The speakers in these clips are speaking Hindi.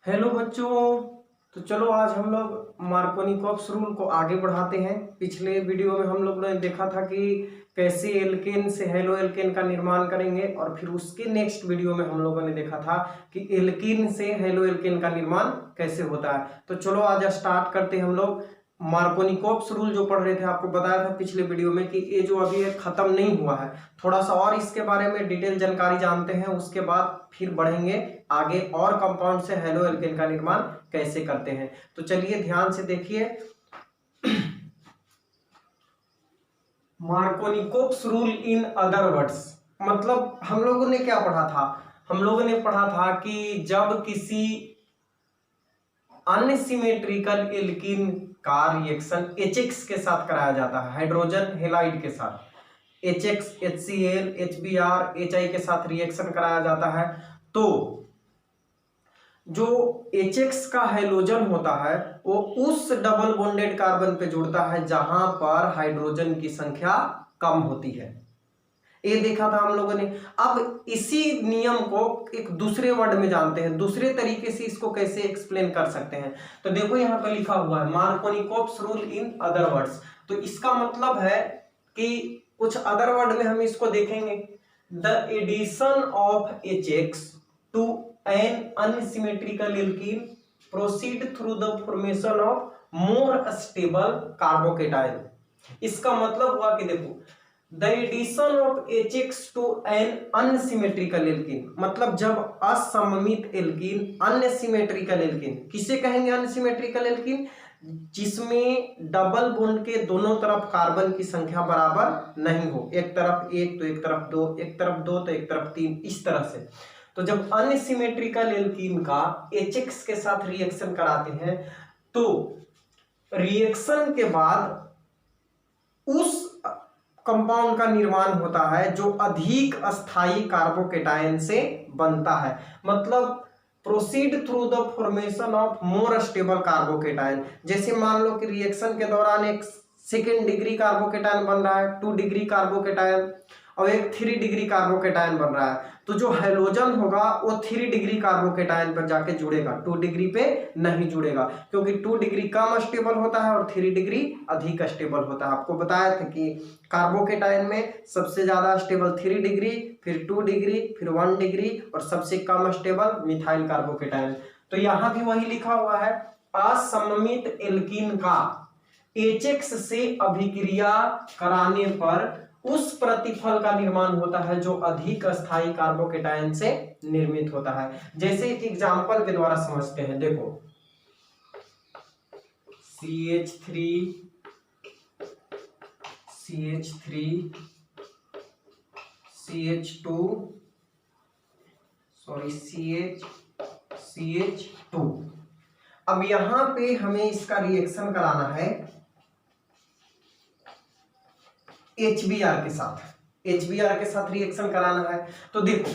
हेलो बच्चों। तो चलो आज हम लोग मार्कोनिकॉप्स रूल को आगे बढ़ाते हैं। पिछले वीडियो में हम लोग ने देखा था कि कैसे एल्केन से हेलो एल्केन का निर्माण करेंगे, और फिर उसके नेक्स्ट वीडियो में हम लोगों ने देखा था कि एल्कीन से हेलो एल्केन का निर्माण कैसे होता है। तो चलो आज स्टार्ट करते हैं हम लोग। मार्कोनिकॉप्स रूल जो पढ़ रहे थे, आपको बताया था पिछले वीडियो में कि ये जो अभी खत्म नहीं हुआ है, थोड़ा सा और इसके बारे में डिटेल जानकारी जानते हैं, उसके बाद फिर बढ़ेंगे आगे और कंपाउंड से हेलो एल्केन का निर्माण कैसे करते हैं। तो चलिए ध्यान से देखिए। Markovnikov's rule in other words, मतलब हम लोगों ने क्या पढ़ा था? हम लोगों ने पढ़ा था कि जब किसी अनसिमेट्रिकल एल्कीन का रिएक्शन HX के साथ कराया जाता है, हाइड्रोजन हेलाइड के साथ, HX HCl HBr HI के साथ रिएक्शन कराया जाता है, तो जो HX का हाइड्रोजन होता है वो उस डबल बॉन्डेड कार्बन पे जुड़ता है जहां पर हाइड्रोजन की संख्या कम होती है। ये देखा था हम लोगों ने। अब इसी नियम को एक दूसरे वर्ड में जानते हैं, दूसरे तरीके से इसको कैसे एक्सप्लेन कर सकते हैं। तो देखो यहाँ पे लिखा हुआ है Markovnikov's rule in other words. तो इसका मतलब है कि कुछ अदर वर्ड में हम इसको देखेंगे, the addition of HX to an unsymmetrical alkene proceed through the formation of more stable carbocation. इसका मतलब हुआ कि देखो, the addition of HX to an unsymmetrical alkene, मतलब जब असममित एल्कीन, अनसिमेट्रिकल एल्कीन किसे कहेंगे? अनसिमेट्रिकल एल्कीन जिसमें डबल बॉन्ड के दोनों तरफ कार्बन की संख्या बराबर नहीं हो, एक तरफ एक तो एक तरफ दो, एक तरफ दो तो एक तरफ तीन, इस तरह से। तो जब अनसिमेट्रिकल एल्कीन का HX के साथ रिएक्शन कराते हैं तो रिएक्शन के बाद उस कंपाउंड का निर्माण होता है जो अधिक अस्थाई कार्बोकेटायन से बनता है, मतलब proceed through the formation of more stable carbocation. जैसे मान लो कि रिएक्शन के दौरान एक सेकेंड डिग्री कार्बोकेटायन बन रहा है, 2 डिग्री कार्बोकेटायन, और एक 3 डिग्री कार्बोकेटायन बन रहा है, तो जो हैलोजन होगा वो 3 डिग्री कार्बोकेटायन पर जाके जुड़ेगा, 2 डिग्री पे नहीं जुड़ेगा, क्योंकि 2 डिग्री कम स्टेबल होता है और 3 डिग्री अधिक स्टेबल होता है। आपको बताया था कि कार्बोकेटायन में सबसे ज्यादा स्टेबल 3 डिग्री, फिर 2 डिग्री, फिर 1 डिग्री, और सबसे कम स्टेबल मिथाइल कार्बोकेटायन। तो यहां भी वही लिखा हुआ है, असममित एल्कीन का HX से अभिक्रिया कराने पर उस प्रतिफल का निर्माण होता है जो अधिक अस्थाई कार्बोकेटायन से निर्मित होता है। जैसे एक एग्जांपल के द्वारा समझते हैं, देखो CH3 CH2 CH2। अब यहां पे हमें इसका रिएक्शन कराना है HBr के साथ, HBr के साथ रिएक्शन कराना है। तो देखो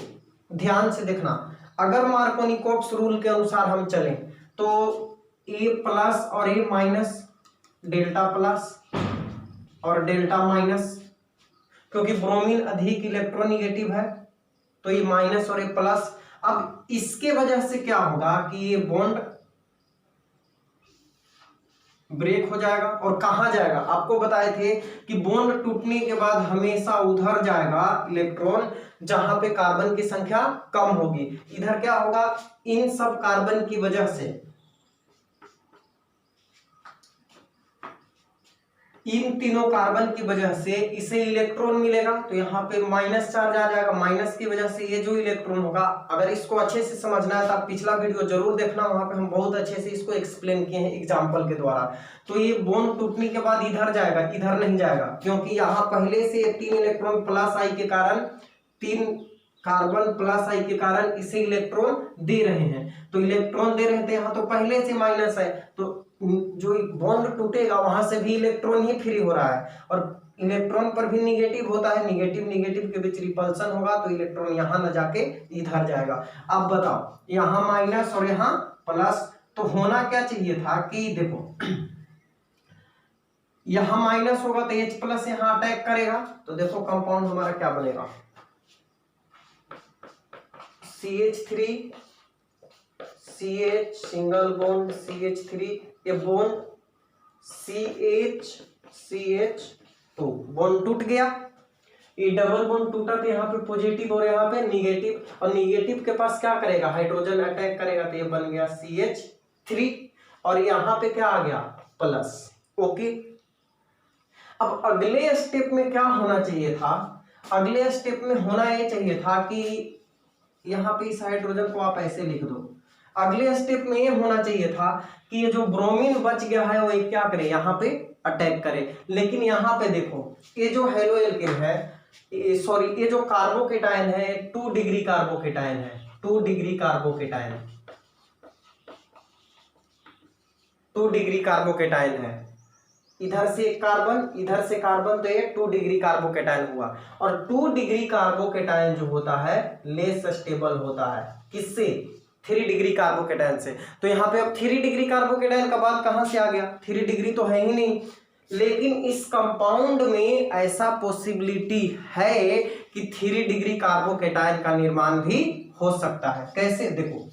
ध्यान से देखना, अगर मार्कोनिकॉप्स रूल के अनुसार हम चलें तो A प्लस और A माइनस, डेल्टा प्लस और डेल्टा माइनस, क्योंकि ब्रोमीन अधिक इलेक्ट्रोनिगेटिव है तो ये माइनस और ये प्लस। अब इसके वजह से क्या होगा कि ये बॉन्ड ब्रेक हो जाएगा, और कहां जाएगा? आपको बताए थे कि बॉन्ड टूटने के बाद हमेशा उधर जाएगा इलेक्ट्रॉन जहां पे कार्बन की संख्या कम होगी। इधर क्या होगा? इन सब कार्बन की वजह से, इन तीनों कार्बन की वजह से इसे इलेक्ट्रॉन मिलेगा, तो यहाँ पे माइनस चार्ज आ जाएगा। माइनस की वजह से ये जो इलेक्ट्रॉन होगा, अगर इसको अच्छे से समझना है तो आप पिछला वीडियो जरूर देखना, वहां पे हम बहुत अच्छे से इसको एक्सप्लेन किए हैं एग्जांपल के द्वारा। तो ये बॉन्ड टूटने के बाद इधर जाएगा, इधर नहीं जाएगा, क्योंकि यहाँ पहले से 3 इलेक्ट्रॉन प्लस आई के कारण, 3 कार्बन प्लस आई के कारण इसे इलेक्ट्रॉन दे रहे हैं। तो इलेक्ट्रॉन दे रहे थे यहाँ, तो पहले से माइनस है, तो जो बॉन्ड टूटेगा वहां से भी इलेक्ट्रॉन ही फ्री हो रहा है, और इलेक्ट्रॉन पर भी निगेटिव होता है, निगेटिव निगेटिव के बीच रिपल्सन होगा, तो इलेक्ट्रॉन यहां न जाके इधर जाएगा। अब बताओ, यहां माइनस और यहां प्लस, तो होना क्या चाहिए था कि देखो यहां माइनस होगा तो H प्लस यहां अटैक करेगा, तो देखो कंपाउंड हमारा क्या बनेगा, CH3 CH single bond CH3, ये बॉन्ड CH2 बॉन्ड टूट गया। ये डबल बॉन्ड टूटा तो यहाँ पे पॉजिटिव और यहाँ पे निगेटिव, और निगेटिव के पास क्या करेगा, हाइड्रोजन अटैक करेगा, तो ये बन गया CH3 और यहाँ पे क्या आ गया प्लस। ओके, अब अगले स्टेप में क्या होना चाहिए था, अगले स्टेप में होना ये चाहिए था कि यहाँ पे इस हाइड्रोजन को आप ऐसे लिख दो। अगले स्टेप में ये होना चाहिए था कि ये जो ब्रोमीन बच गया है वो क्या करे, यहाँ पे अटैक करे। लेकिन यहाँ पे देखो ये जो हेलो एल्केन है, सॉरी ये जो कार्बोकेटायन है 2 डिग्री कार्बोकेटायन है, 2 डिग्री कार्बोकेटायन, 2 डिग्री कार्बोकेटायन है। इधर से कार्बन इधर से कार्बन, तो ये 2 डिग्री कार्बोकेटायन हुआ। और 2 डिग्री कार्बोकेटायन जो होता है लेस स्टेबल होता है, किससे, 3 डिग्री कार्बोकेटायन से। तो यहाँ पे अब 3 डिग्री कार्बोकेटायन का बात कहाँ से आ गया, 3 डिग्री तो है ही नहीं। लेकिन इस कंपाउंड में ऐसा पॉसिबिलिटी है कि 3 डिग्री कार्बोकेटायन का निर्माण भी हो सकता है। कैसे, देखो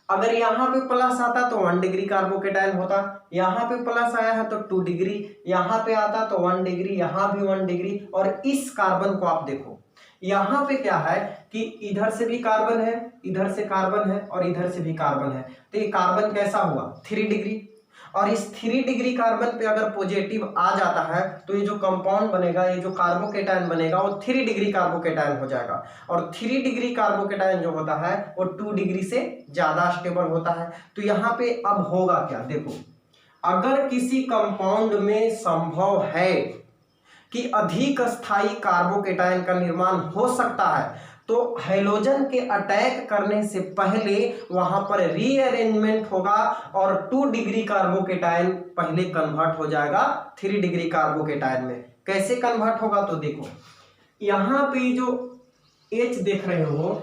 अगर यहाँ पे प्लस आता तो 1 डिग्री कार्बोकेटायन होता, यहाँ पे प्लस आया है तो 2 डिग्री, यहाँ पे आता तो 1 डिग्री, यहाँ भी 1 डिग्री। और इस कार्बन को आप देखो, यहाँ पे क्या है कि इधर से भी कार्बन है, इधर से कार्बन है और इधर से भी कार्बन है, तो ये कार्बन कैसा हुआ 3 डिग्री। और इस 3 डिग्री कार्बन पे अगर पॉजिटिव आ जाता है तो ये जो कंपाउंड बनेगा, ये जो कार्बोकेटायन बनेगा वो 3 डिग्री कार्बोकेटायन हो जाएगा। और 3 डिग्री कार्बोकेटायन जो होता है वो 2 डिग्री से ज्यादा स्टेबल होता है। तो यहाँ पे अब होगा क्या, देखो अगर किसी कंपाउंड में संभव है कि अधिक स्थायी कार्बोकेटायन का निर्माण हो सकता है तो हैलोजन के अटैक करने से पहले वहां पर रीअरेंजमेंट होगा और 2 डिग्री कार्बोकेटायन पहले कन्वर्ट हो जाएगा 3 डिग्री कार्बोकेटायन में। कैसे कन्वर्ट होगा, तो देखो यहां पे जो H देख रहे हो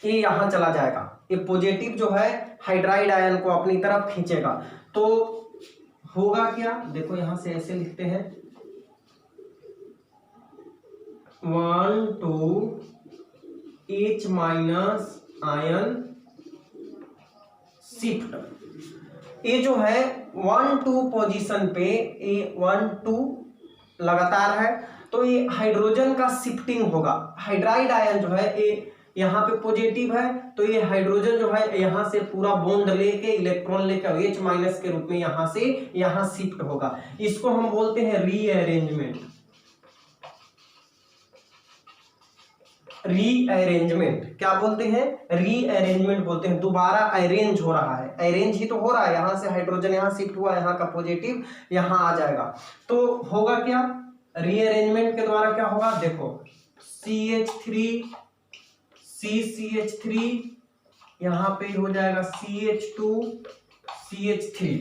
ये यहां चला जाएगा, ये पॉजिटिव जो है हाइड्राइड आयन को अपनी तरफ खींचेगा। तो होगा क्या, देखो यहां से ऐसे लिखते हैं 1 2 H माइनस आयन शिफ्ट। ये जो है 1 2 पोजीशन पे, ये 1 2 लगातार है, तो ये हाइड्रोजन का शिफ्टिंग होगा। हाइड्राइड आयन जो है ये यहाँ पे पॉजिटिव है, तो ये हाइड्रोजन जो है यहाँ से पूरा बॉन्ड लेके इलेक्ट्रॉन लेकर H माइनस के रूप में यहाँ से यहाँ शिफ्ट होगा। इसको हम बोलते हैं रीअरेंजमेंट। रीअरेंजमेंट क्या बोलते हैं, रीअरेंजमेंट बोलते हैं। दोबारा अरेंज हो रहा है, अरेंज ही तो हो रहा है, यहाँ से हाइड्रोजन यहाँ शिफ्ट हुआ, यहाँ का पॉजिटिव यहाँ आ जाएगा। तो होगा क्या, रीअरेंजमेंट के द्वारा क्या होगा, देखो CH3 CCH3 यहाँ पे हो जाएगा CH2 CH3,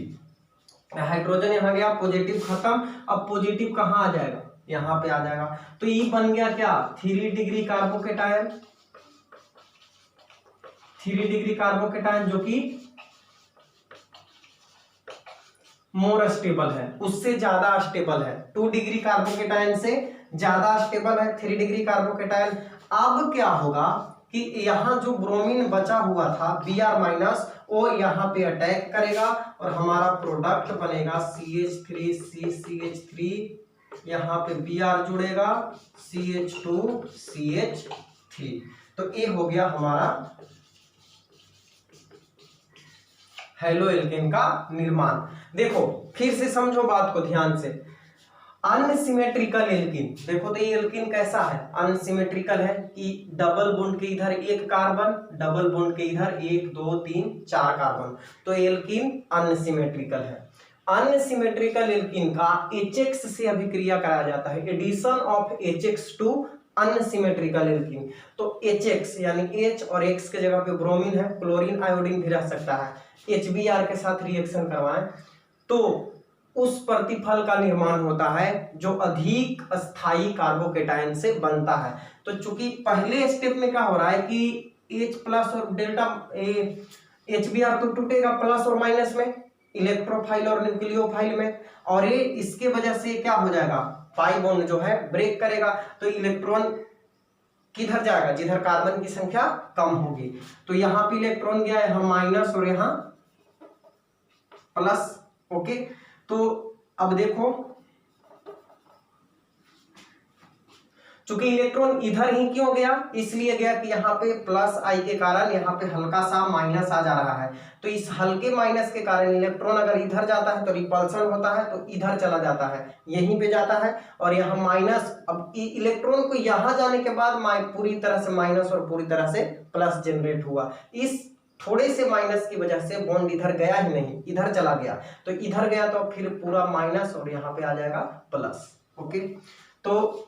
हाइड्रोजन यहाँ गया, पॉजिटिव खत्म। अब पॉजिटिव कहाँ आ जाएगा, यहाँ पे आ जाएगा। तो ये बन गया क्या 3 डिग्री कार्बोकेटायन, 3 डिग्री कार्बोकेटायन जो कि मोर स्टेबल है, उससे ज्यादा स्टेबल है। 2 डिग्री कार्बोकेटायन से ज्यादा स्टेबल है 3 डिग्री कार्बोकेटायन। अब क्या होगा कि यहाँ जो ब्रोमीन बचा हुआ था Br माइनस, वो यहाँ पे अटैक करेगा और हमारा प्रोडक्ट बनेगा CH3 CCH3, यहाँ पे Br जुड़ेगा CH2 CH3। तो ये हो गया हमारा हेलो एल्केन का निर्माण। देखो फिर से समझो बात को ध्यान से, अनसिमेट्रिकल एल्कीन, देखो तो ये एल्कीन कैसा है, अनसिमेट्रिकल है कि डबल बॉन्ड के इधर एक कार्बन, डबल बॉन्ड के इधर 1 2 3 4 कार्बन, तो एल्कीन अनसिमेट्रिकल है। अनसिमेट्रिकल एल्कीन का HX से अभिक्रिया कराया जाता है, addition of HX to unsymmetrical alkene. तो HX यानी H और X के जगह पे ब्रोमीन है, क्लोरीन आयोडीन भी रह सकता है, HBr के साथ रिएक्शन करवाएं तो उस प्रतिफल का निर्माण होता है जो अधिक स्थायी कार्बोकेटायन से बनता है। तो चूंकि पहले स्टेप में क्या हो रहा है कि H प्लस और डेल्टा HBr तो टूटेगा प्लस और माइनस में, इलेक्ट्रोफाइल और न्यूक्लियोफाइल में, और ये इसके वजह से क्या हो जाएगा पाई बॉन्ड जो है ब्रेक करेगा, तो इलेक्ट्रॉन किधर जाएगा, जिधर कार्बन की संख्या कम होगी। तो यहाँ पे इलेक्ट्रॉन गया, यहाँ माइनस और यहाँ प्लस। ओके, तो अब देखो चूंकि इलेक्ट्रॉन इधर ही क्यों गया, इसलिए गया कि यहाँ पे प्लस आई के कारण यहाँ पे हल्का सा माइनस आ जा रहा है। तो इस हल्के माइनस के कारण इलेक्ट्रॉन अगर इधर जाता है तो रिपल्सन होता है, तो इधर चला जाता है, यहीं पे जाता है, और यहाँ माइनस। अब इलेक्ट्रॉन को यहाँ जाने के बाद पूरी तरह से माइनस और पूरी तरह से प्लस जनरेट हुआ। इस थोड़े से माइनस की वजह से बॉन्ड इधर गया ही नहीं, इधर चला गया। तो इधर गया तो फिर पूरा माइनस और यहाँ पे आ जाएगा प्लस। ओके, तो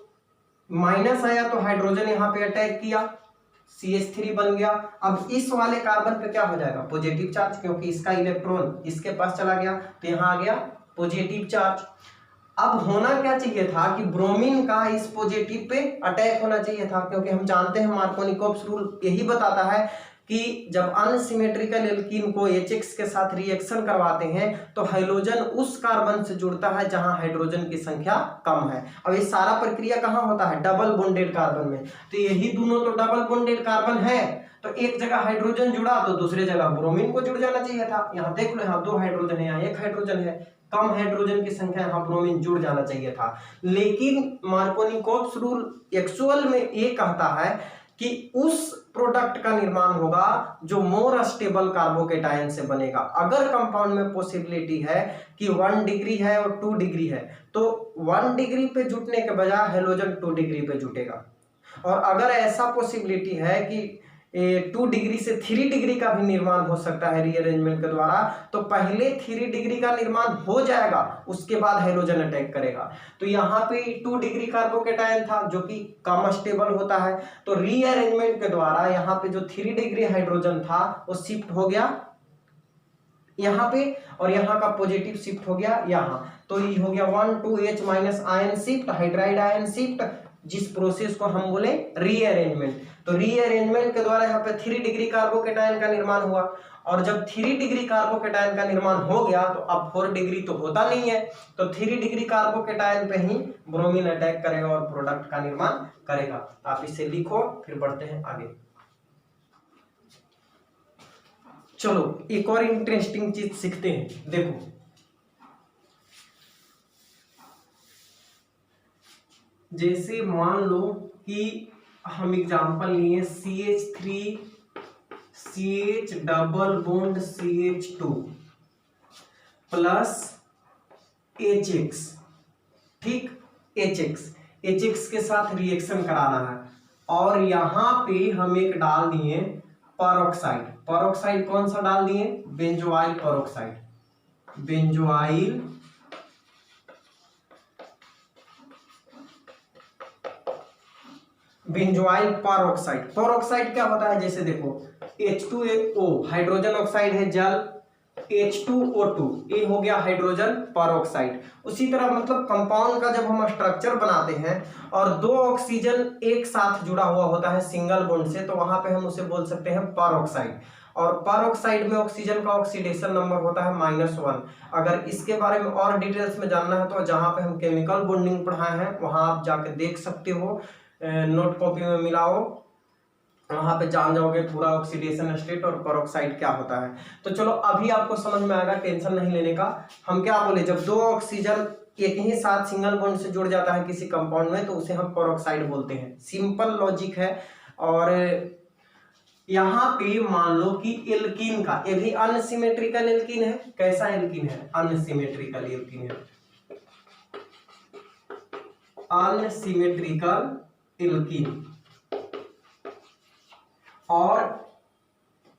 माइनस आया तो हाइड्रोजन यहाँ पे अटैक किया, CH3 बन गया। अब इस वाले कार्बन पे क्या हो जाएगा, पॉजिटिव चार्ज, क्योंकि इसका इलेक्ट्रॉन इसके पास चला गया, तो यहाँ आ गया पॉजिटिव चार्ज। अब होना क्या चाहिए था कि ब्रोमीन का इस पॉजिटिव पे अटैक होना चाहिए था, क्योंकि हम जानते हैं मार्कोनिकोव्स रूल यही बताता है कि जब अनसिमेट्रिकल एल्कीन को HX के साथ रिएक्शन करवाते हैं तो हाइड्रोजन उस कार्बन से जुड़ता है जहां हाइड्रोजन की संख्या कम है। अब ये सारा प्रक्रिया कहाँ होता है, डबल बॉन्डेड कार्बन में। तो यही दोनों तो डबल बॉन्डेड कार्बन है, तो एक जगह हाइड्रोजन जुड़ा तो दूसरे जगह ब्रोमीन को जुड़ जाना चाहिए था। यहाँ देख लो, यहाँ 2 हाइड्रोजन है, यहाँ 1 हाइड्रोजन है, कम हाइड्रोजन की संख्या, यहाँ ब्रोमीन जुड़ जाना चाहिए था। लेकिन मार्कोनिकोव्स रूल एक्चुअल में ये कहता है कि उस प्रोडक्ट का निर्माण होगा जो मोर स्टेबल कार्बोकेटायन से बनेगा। अगर कंपाउंड में पॉसिबिलिटी है कि 1 डिग्री है और 2 डिग्री है, तो 1 डिग्री पे जुटने के बजाय हाइड्रोजन 2 डिग्री पे जुटेगा। और अगर ऐसा पॉसिबिलिटी है कि 2 डिग्री से 3 डिग्री का भी निर्माण हो सकता है रीअरेंजमेंट के द्वारा, तो पहले 3 डिग्री का निर्माण हो जाएगा, उसके बाद हाइड्रोजन अटैक करेगा। तो यहाँ पे 2 डिग्री कार्बोकेटायन था जो कि कम स्टेबल होता है, तो रीअरेंजमेंट के द्वारा यहाँ पे जो 3 डिग्री हाइड्रोजन था वो शिफ्ट हो गया यहाँ पे, और यहाँ का पॉजिटिव शिफ्ट हो गया यहाँ। तो ये हो गया 1,2H minus ion shift, hydride ion shift, जिस प्रोसेस को हम बोले रीअरेंजमेंट। तो रीअरेंजमेंट के द्वारा यहाँ पे 3 डिग्री कार्बोकेटायन का निर्माण हुआ, और जब 3 डिग्री कार्बोकेटायन का निर्माण हो गया तो अब 4 डिग्री तो होता नहीं है, तो 3 डिग्री कार्बोकेटायन पे ही ब्रोमीन अटैक करेगा और प्रोडक्ट का निर्माण करेगा। आप इसे लिखो, फिर बढ़ते हैं आगे। चलो एक और इंटरेस्टिंग चीज सीखते हैं। देखो जैसे मान लो कि हम एग्जांपल लिए CH3 CH double bond CH2 plus HX, ठीक, HX के साथ रिएक्शन कराना है, और यहाँ पे हम एक डाल दिए पेरोक्साइड। पेरोक्साइड कौन सा डाल दिए, benzoyl peroxide, benzoyl peroxide. Peroxide क्या होता है, जैसे देखो H2O हाइड्रोजन ऑक्साइड है जल, H2O2 ये हो गया हाइड्रोजन पेरोक्साइड। उसी तरह मतलब कंपाउंड का जब हम स्ट्रक्चर बनाते हैं और 2 ऑक्सीजन एक साथ जुड़ा हुआ होता है सिंगल बॉन्ड से, तो वहां पे हम उसे बोल सकते हैं पेरोक्साइड। और पेरोक्साइड में ऑक्सीजन का ऑक्सीडेशन नंबर होता है -1। अगर इसके बारे में और डिटेल्स में जानना है तो जहां पे हम केमिकल बॉन्डिंग पढ़ाए हैं वहां आप जाके देख सकते हो, नोट कॉपी में मिलाओ, वहां पे जान जाओगे पूरा ऑक्सीडेशन स्टेट और पेरोक्साइड क्या होता है। तो चलो अभी आपको समझ में आएगा, टेंशन नहीं लेने का। हम क्या बोले, जब 2 ऑक्सीजन एक ही साथ सिंगल बॉन्ड से जुड़ जाता है किसी कंपाउंड में तो उसे हम पेरोक्साइड बोलते हैं। सिंपल लॉजिक है। और यहाँ पे मान लो कि एल्कीन का, ये भी अनसिमेट्रिकल एल्कीन है। कैसा एल्कीन है, अनसिमेट्रिकल एल्कीन है, अनसिमेट्रिकल एल्कीन। और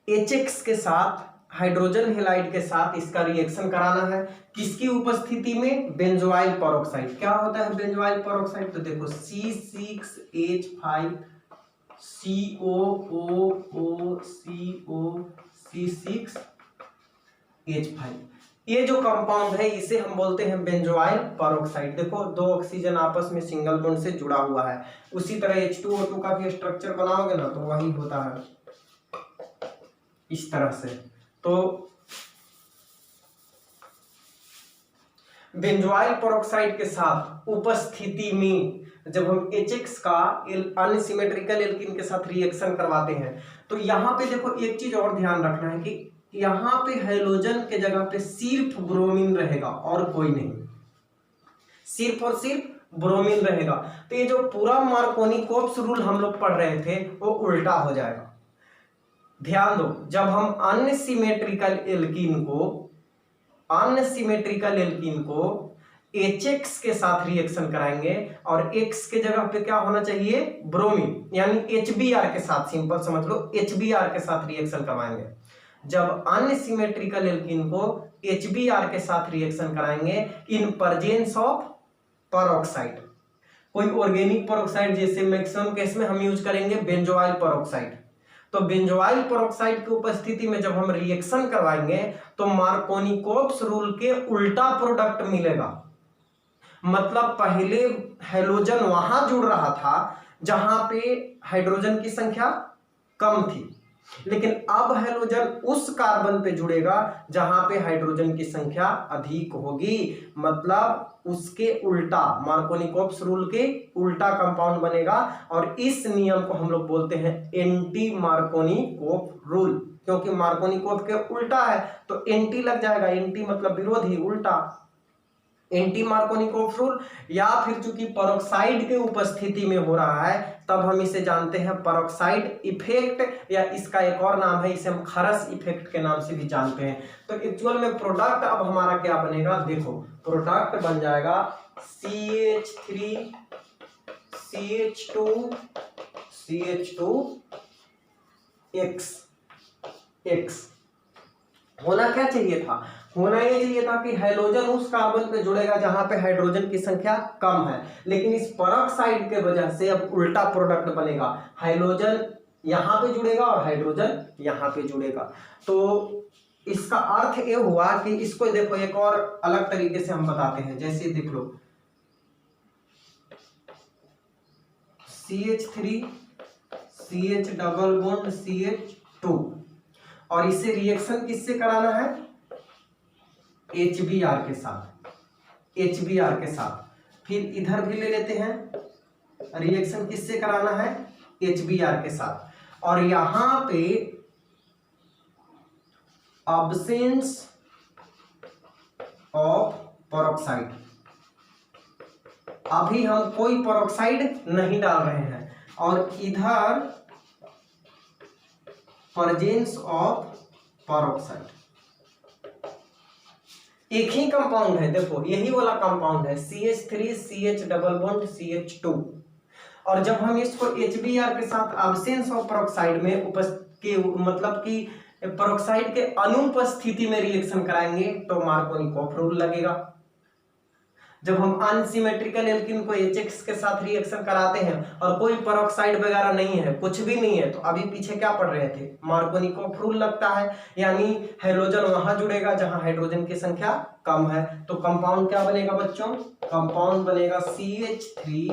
HX के साथ हाइड्रोजन हेलाइड के साथ इसका रिएक्शन कराना है, किसकी उपस्थिति में, बेंजोइल पेरोक्साइड। क्या होता है बेंजोइल पेरोक्साइड, तो देखो C6H5 COOC6H5, ये जो कंपाउंड है इसे हम बोलते हैं बेंजोइल पेरोक्साइड। देखो 2 ऑक्सीजन आपस में सिंगल बॉन्ड से जुड़ा हुआ है। उसी तरह H2O2 का भी स्ट्रक्चर बनाओगे ना तो वही होता है इस तरह से। तो बेंजोइल पेरोक्साइड के साथ उपस्थिति में जब हम HX का अनसिमेट्रिकल एल्कीन के साथ रिएक्शन करवाते हैं तो यहाँ पे देखो एक चीज और ध्यान रखना है कि यहाँ पे हाइड्रोजन के जगह पे सिर्फ ब्रोमीन रहेगा और कोई नहीं, सिर्फ और सिर्फ ब्रोमीन रहेगा। तो ये जो पूरा मार्कोनी-कोप्स रूल हम लोग पढ़ रहे थे वो उल्टा हो जाएगा। ध्यान दो, जब हम अनसिमेट्रिकल एल्कीन को HX के साथ रिएक्शन कराएंगे और X के जगह पे क्या होना चाहिए, ब्रोमीन, यानी HBr के साथ, सिंपल समझ लो HBr के साथ रिएक्शन करवाएंगे। जब अनसिमेट्रिकल एल्कीन को HBr के साथ रिएक्शन कराएंगे इन प्रेजेंस ऑफ पेरोक्साइड, कोई ऑर्गेनिक पेरोक्साइड, जैसे मैक्सिमम केस में हम यूज करेंगे बेंजोइल पेरोक्साइड। तो बेंजोइल पेरोक्साइड की उपस्थिति में जब हम रिएक्शन करवाएंगे तो मार्कोनी-कोप्स रूल के उल्टा प्रोडक्ट मिलेगा। मतलब पहले हाइड्रोजन वहां जुड़ रहा था जहां पे हाइड्रोजन की संख्या कम थी, लेकिन अब हाइड्रोजन उस कार्बन पे जुड़ेगा जहां पे हाइड्रोजन की संख्या अधिक होगी। मतलब उसके उल्टा, मार्कोनी-कोप्स रूल के उल्टा कंपाउंड बनेगा और इस नियम को हम लोग बोलते हैं एंटी मार्कोनी-कोप रूल, क्योंकि मार्कोनी-कोप के उल्टा है तो एंटी लग जाएगा। एंटी मतलब विरोधी, उल्टा, एंटी मार्कोनी-कोप रूल। या फिर चूंकि पेरोक्साइड के उपस्थिति में हो रहा है तब हम इसे जानते हैं पेरोक्साइड इफेक्ट, या इसका एक और नाम है, इसे हम खरस इफेक्ट के नाम से भी जानते हैं। तो एक्चुअल में प्रोडक्ट अब हमारा क्या बनेगा, देखो प्रोडक्ट बन जाएगा CH3 CH2 X। होना क्या चाहिए था, होना ये चाहिए था कि हाइड्रोजन उस कार्बन पे जुड़ेगा जहां पे हाइड्रोजन की संख्या कम है, लेकिन इस पेरोक्साइड के वजह से अब उल्टा प्रोडक्ट बनेगा, हाइड्रोजन यहां पे जुड़ेगा और हाइड्रोजन यहां पे जुड़ेगा। तो इसका अर्थ ये हुआ कि इसको देखो एक और अलग तरीके से हम बताते हैं, जैसे देख लो CH3 CH double bond CH2 और इसे रिएक्शन किससे कराना है, HBr के साथ। फिर इधर भी ले लेते हैं, रिएक्शन किससे कराना है, HBr के साथ। और यहां पे अब्सेंस ऑफ पेरोक्साइड, अभी हम कोई पेरोक्साइड नहीं डाल रहे हैं, और इधर प्रेजेंस ऑफ पेरोक्साइड। एक ही कंपाउंड है, देखो यही वाला कंपाउंड है CH3 CH double bond CH2। और जब हम इसको HBr के साथ एब्सेंस ऑफ पेरोक्साइड में मतलब कि पेरोक्साइड के अनुपस्थिति में रिएक्शन कराएंगे तो मार्कोनी-कोप रूल लगेगा। जब हम अनसिमेट्रिकल एल्कीन को HX के साथ रिएक्शन कराते हैं और कोई पेरोक्साइड वगैरह नहीं है, कुछ भी नहीं है, तो अभी पीछे क्या पढ़ रहे थे, मार्कोनी-कोप रूल लगता है, यानी हाइड्रोजन वहां जुड़ेगा जहां हाइड्रोजन की संख्या कम है। तो कंपाउंड क्या बनेगा बच्चों, कंपाउंड बनेगा CH3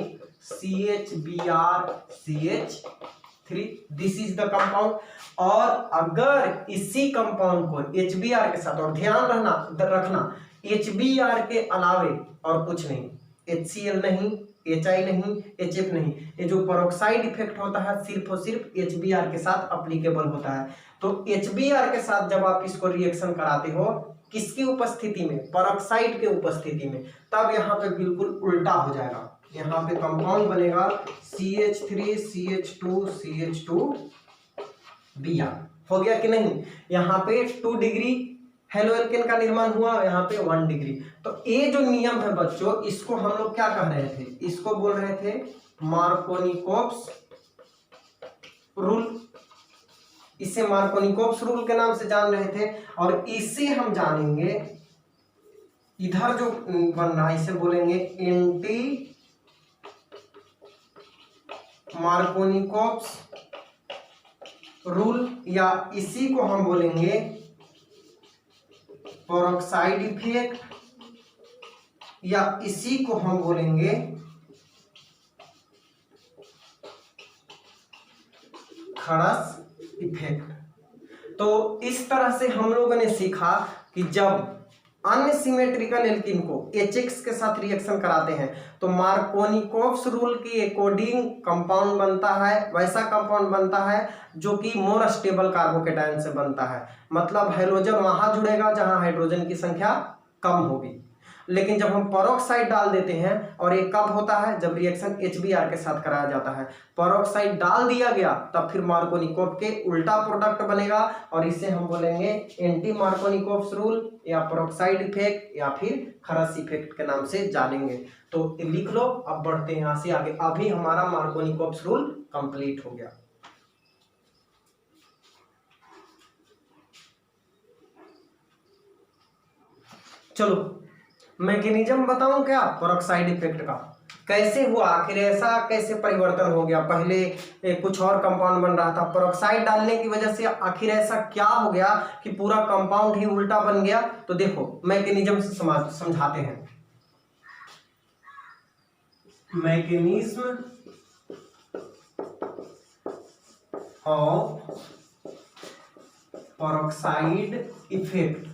CHBr CH3, this is the compound. और अगर इसी कंपाउंड को HBr के साथ, और ध्यान रखना HBr के अलावे और कुछ नहीं, HCl नहीं, HI नहीं, HF नहीं, ये जो पेरोक्साइड इफेक्ट होता है सिर्फ और सिर्फ HBr के साथ अप्लीकेबल होता है। तो HBr के साथ जब आप इसको रिएक्शन कराते हो, किसकी उपस्थिति में, पेरोक्साइड के उपस्थिति में, तब यहाँ पे बिल्कुल उल्टा हो जाएगा। यहाँ पे कंपाउंड बनेगा CH3 CH2 CH2Br। हो गया कि नहीं, यहाँ पे 2 डिग्री हेलो एल्केन का निर्माण हुआ, यहाँ पे 1 डिग्री। तो ये जो नियम है बच्चों, इसको हम लोग क्या कह रहे थे, इसको बोल रहे थे मार्कोनी-कोप्स रूल। इसे मार्कोनी-कोप्स रूल के नाम से जान रहे थे, और इसे हम जानेंगे, इधर जो बन रहा है इसे बोलेंगे एंटी मार्कोनी-कोप्स रूल, या इसी को हम बोलेंगे पेरोक्साइड इफेक्ट, या इसी को हम बोलेंगे खरस इफेक्ट। तो इस तरह से हम लोगों ने सीखा कि जब अन्य सिमेट्रिकल एल्कीन को HX के साथ रिएक्शन कराते हैं तो मार्कोनिकोव्स रूल के अकॉर्डिंग कंपाउंड बनता है, वैसा कंपाउंड बनता है जो कि मोर स्टेबल कार्बोकेटायन से बनता है। मतलब हाइड्रोजन वहां जुड़ेगा जहां हाइड्रोजन की संख्या कम होगी। लेकिन जब हम पेरोक्साइड डाल देते हैं, और ये कब होता है, जब रिएक्शन HBr के साथ कराया जाता है, पेरोक्साइड डाल दिया गया तब फिर मार्कोनिकोव के उल्टा प्रोडक्ट बनेगा और इसे हम बोलेंगे एंटी मार्कोनिकोव्स रूल या पेरोक्साइड इफेक्ट या फिर खरस इफेक्ट के नाम से जानेंगे। तो लिख लो, अब बढ़ते हैं यहाँ से आगे। अभी हमारा मार्कोनिकोव्स रूल कंप्लीट हो गया। चलो मैकेनिज्म बताऊं क्या पेरोक्साइड इफेक्ट का, कैसे हुआ, आखिर ऐसा कैसे परिवर्तन हो गया। पहले कुछ और कंपाउंड बन रहा था, पेरोक्साइड डालने की वजह से आखिर ऐसा क्या हो गया कि पूरा कंपाउंड ही उल्टा बन गया। तो देखो मैकेनिज्म से समझाते हैं। Mechanism of peroxide effect,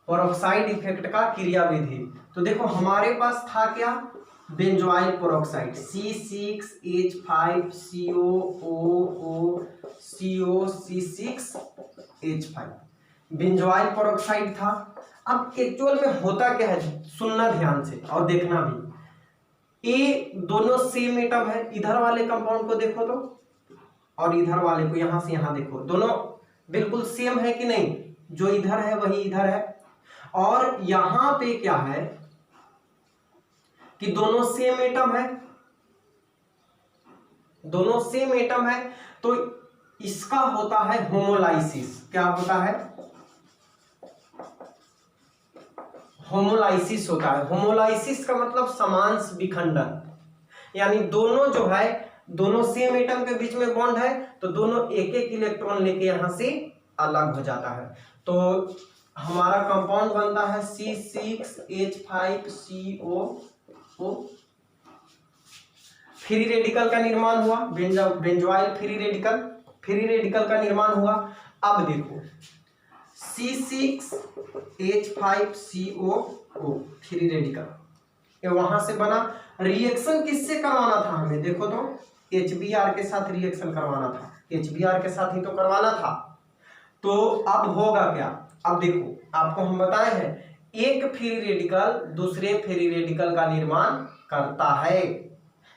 peroxide effect का क्रिया विधि। तो देखो हमारे पास था क्या, benzoyl peroxide C6H5COOO benzoyl peroxide था। अब एक्चुअल में होता क्या है, सुनना ध्यान से और देखना भी। ये दोनों सेम एटम है, इधर वाले कंपाउंड को देखो तो और इधर वाले को, यहां से यहां देखो, दोनों बिल्कुल सेम है कि नहीं, जो इधर है वही इधर है। और यहां पे क्या है कि दोनों सेम एटम है, दोनों सेम एटम है, तो इसका होता है होमोलाइसिस। क्या होता है, होमोलाइसिस होता है। होमोलाइसिस का मतलब समांश विखंडन, यानी दोनों जो है, दोनों सेम एटम के बीच में बॉन्ड है तो दोनों एक एक इलेक्ट्रॉन लेके यहां से अलग हो जाता है। तो हमारा कंपाउंड बनता है C6H5COO। फ्री रेडिकल का निर्माण हुआ, बेंजोइल फ्री रेडिकल का निर्माण हुआ। अब देखो C6H5COO फ्री रेडिकल ये वहां से बना। रिएक्शन किससे करवाना था हमें, देखो तो HBr के साथ रिएक्शन करवाना था, HBr के साथ ही तो करवाना था। तो अब होगा क्या, अब देखो आपको हम बताए हैं, एक फ्री रेडिकल दूसरे फ्री रेडिकल का निर्माण करता है,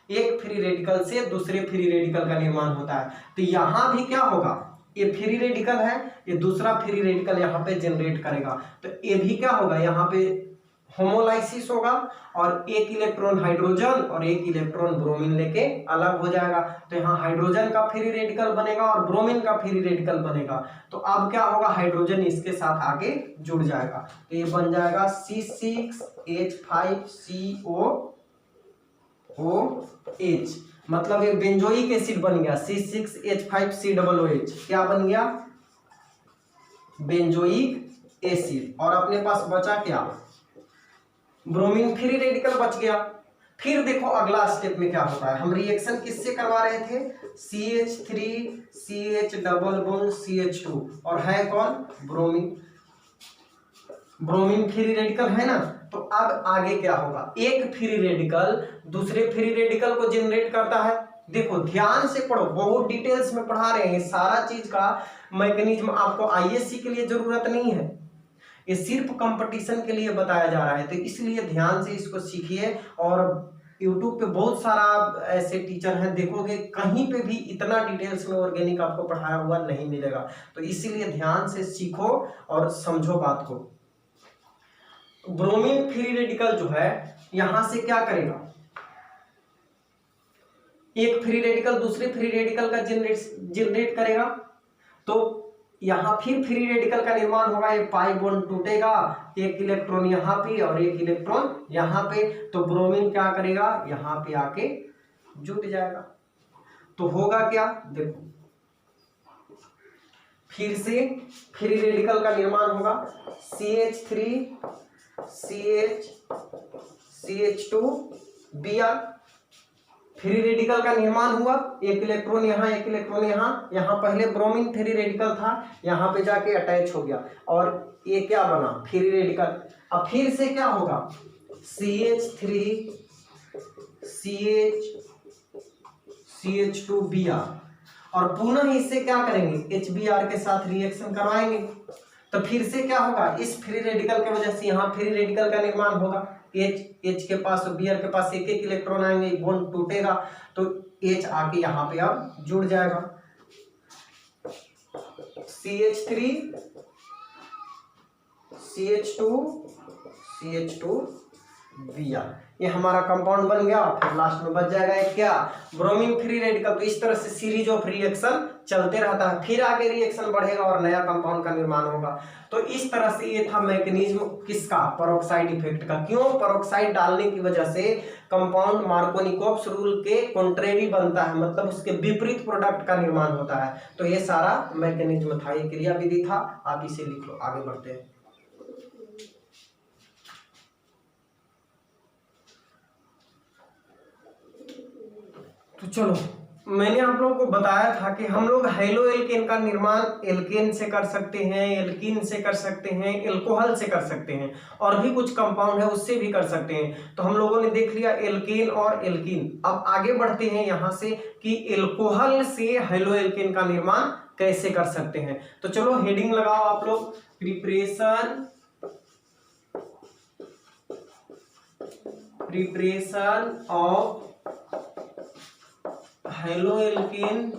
एक फ्री रेडिकल से दूसरे फ्री रेडिकल का निर्माण होता है। तो यहां भी क्या होगा, ये फ्री रेडिकल है, ये दूसरा फ्री रेडिकल यहाँ पे जनरेट करेगा, तो ये भी क्या होगा, यहाँ पे होमोलाइसिस होगा और एक इलेक्ट्रॉन हाइड्रोजन और एक इलेक्ट्रॉन ब्रोमीन लेके अलग हो जाएगा। तो यहाँ हाइड्रोजन का फ्री रेडिकल बनेगा और ब्रोमीन का फ्री रेडिकल बनेगा। तो अब क्या होगा, हाइड्रोजन इसके साथ आगे जुड़ जाएगा, तो ये बन जाएगा C6H5COOH, मतलब ये बेंजोइक एसिड बन गया C6H5COOH। क्या बन गया, बेंजोइक एसिड। और अपने पास बचा क्या, ब्रोमीन फ्री रेडिकल बच गया। फिर देखो अगला स्टेप में क्या होता है, हम रिएक्शन किससे करवा रहे थे, CH3CH डबल बॉन्ड CH2 और है कौन, ब्रोमीन, ब्रोमीन फ्री रेडिकल है ना। तो अब आगे क्या होगा, एक फ्री रेडिकल दूसरे फ्री रेडिकल को जनरेट करता है। देखो ध्यान से पढ़ो, बहुत डिटेल्स में पढ़ा रहे हैं, सारा चीज का मैकेनिज्म आपको ISC के लिए जरूरत नहीं है, ये सिर्फ कंपटीशन के लिए बताया जा रहा है। तो इसलिए ध्यान से इसको सीखिए। और YouTube पे बहुत सारा ऐसे टीचर हैं, देखोगे कहीं पे भी इतना डिटेल्स में ऑर्गेनिक आपको पढ़ाया हुआ नहीं मिलेगा। तो इसीलिए ध्यान से सीखो और समझो बात को। ब्रोमीन फ्री रेडिकल जो है यहां से क्या करेगा, एक फ्री रेडिकल दूसरे फ्री रेडिकल का जनरेट करेगा, तो यहां फिर फ्री रेडिकल का निर्माण होगा, ये पाई बॉन्ड टूटेगा, एक इलेक्ट्रॉन यहां पे और एक इलेक्ट्रॉन यहां पे, तो ब्रोमीन क्या करेगा, यहां पे आके जुट जाएगा। तो होगा क्या, देखो फिर से फ्री रेडिकल का निर्माण होगा, CH3CH CH2Br फ्री रेडिकल का निर्माण हुआ, एक इलेक्ट्रॉन यहाँ, एक इलेक्ट्रॉन यहाँ, यहाँ पहले ब्रोमीन फ्री रेडिकल था, यहाँ पे जाके अटैच हो गया और ये क्या बना, फ्री रेडिकल। अब फिर से क्या होगा, CH3 CH2Br, और पुनः इससे क्या करेंगे, HBr के साथ रिएक्शन करवाएंगे। तो फिर से क्या होगा, इस फ्री रेडिकल की वजह से यहाँ फ्री रेडिकल का निर्माण होगा। H के पास और Br के पास एक एक इलेक्ट्रॉन आएंगे, बॉन्ड टूटेगा तो H आके यहाँ पे अब जुड़ जाएगा। CH3 CH2Br, ये हमारा कंपाउंड बन गया। फिर लास्ट में बच जाएगा एक क्या, ब्रोमीन फ्री रेडिकल। तो इस तरह से सीरीज ऑफ रिएक्शन चलते रहता है, फिर आगे रिएक्शन बढ़ेगा और नया कंपाउंड का निर्माण होगा। तो इस तरह से ये था मैकेनिज्म किसका, पेरोक्साइड इफेक्ट का। क्यों, पेरोक्साइड डालने की वजह से कंपाउंड मार्कोनिकोव्स रूल के कॉन्ट्रेरी बनता है, मतलब उसके विपरीत प्रोडक्ट का निर्माण होता है। तो ये सारा मैकेनिज्म था, ये क्रिया विधि था, आप इसे लिख लो। आगे बढ़ते हैं। तो चलो, मैंने आप लोगों को बताया था कि हम लोग हाइलो एल्केन का निर्माण एल्केन से कर सकते हैं, एल्कीन से कर सकते हैं, एल्कोहल से कर सकते हैं, और भी कुछ कंपाउंड है उससे भी कर सकते हैं। तो हम लोगों ने देख लिया एल्केन और एल्कीन। अब आगे बढ़ते हैं यहाँ से कि एल्कोहल से हाइलो एल्केन का निर्माण कैसे कर सकते हैं। तो चलो हेडिंग लगाओ आप लोग, preparation of haloalkane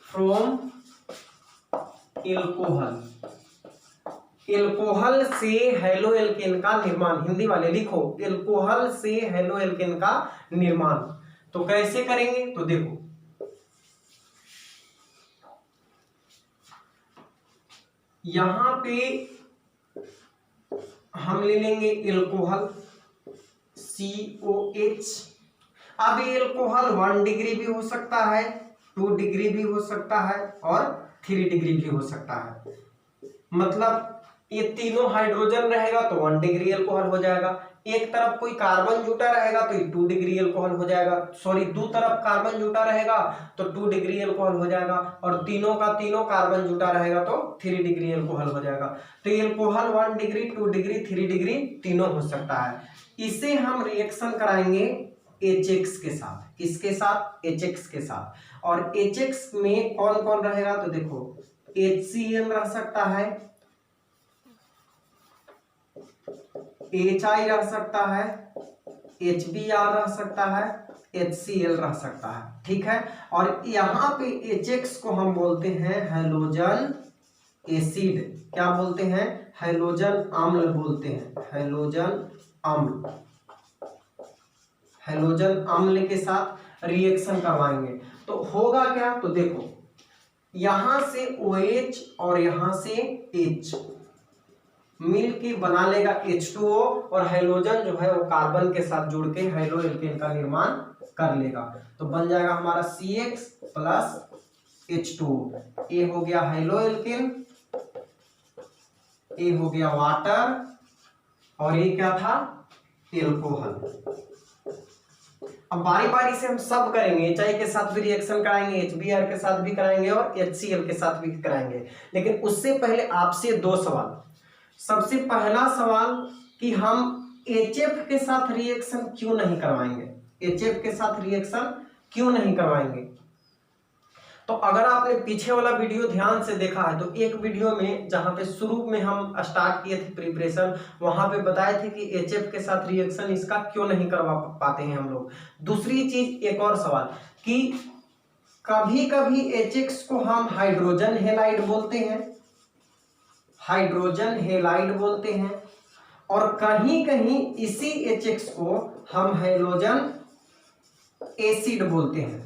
from alcohol. Alcohol से हेलोएल्केन का निर्माण, हिंदी वाले लिखो, एल्कोहल से हेलोएल्केन का निर्माण। तो कैसे करेंगे, तो देखो यहां पे हम ले लेंगे एल्कोहल COH। अब ये एल्कोहल 1 डिग्री भी हो सकता है, 2 डिग्री भी हो सकता है और 3 डिग्री भी हो सकता है। मतलब ये तीनों हाइड्रोजन रहेगा तो 1 डिग्री एल्कोहल हो जाएगा, एक तरफ कोई कार्बन जुटा रहेगा तो 2 डिग्री एल्कोहल हो जाएगा, सॉरी 2 तरफ कार्बन जुटा रहेगा तो 2 डिग्री एल्कोहल हो जाएगा, और तीनों का तीनों कार्बन जुटा रहेगा तो 3 डिग्री एल्कोहल हो जाएगा। तो एल्कोहल 1 डिग्री, 2 डिग्री, 3 डिग्री तीनों हो सकता है। इसे हम रिएक्शन कराएंगे HX के साथ। किसके साथ, HX के साथ। और HX में कौन कौन रहेगा, तो देखो HCl रह सकता है, HI रह सकता है, HBr रह सकता है, HCl रह सकता है, ठीक है। और यहाँ पे HX को हम बोलते हैं हैलोजन एसिड। क्या बोलते हैं, हैलोजन अम्ल बोलते हैं, हैलोजन अम्ल। हैलोजन अम्ल के साथ रिएक्शन करवाएंगे तो होगा क्या, तो देखो यहां से OH और यहां से H मिल के बना लेगा H2O, और हाइड्रोजन जो है वो कार्बन के साथ जुड़ के हाइलो एल्केन का निर्माण कर लेगा। तो बन जाएगा हमारा CX प्लस H2O। ये हो गया हाइलो एल्केन, ये हो गया वाटर, और ये क्या था, एल्कोहल। अब बारी बारी से हम सब करेंगे, HI के साथ भी रिएक्शन कराएंगे, HBr के साथ भी कराएंगे और HCl के साथ भी कराएंगे। लेकिन उससे पहले आपसे 2 सवाल। सबसे पहला सवाल कि हम HF के साथ रिएक्शन क्यों नहीं करवाएंगे, HF के साथ रिएक्शन क्यों नहीं करवाएंगे। तो अगर आपने पीछे वाला वीडियो ध्यान से देखा है तो एक वीडियो में जहां पे शुरू में हम स्टार्ट किए थे प्रिपरेशन, वहां पे बताए थे कि HF के साथ रिएक्शन इसका क्यों नहीं करवा पाते हैं हम लोग। दूसरी चीज, एक और सवाल कि कभी कभी HX को हम हाइड्रोजन हेलाइड बोलते हैं, हाइड्रोजन हेलाइड बोलते हैं, और कहीं कहीं इसी HX को हम हाइड्रोजन एसिड बोलते हैं।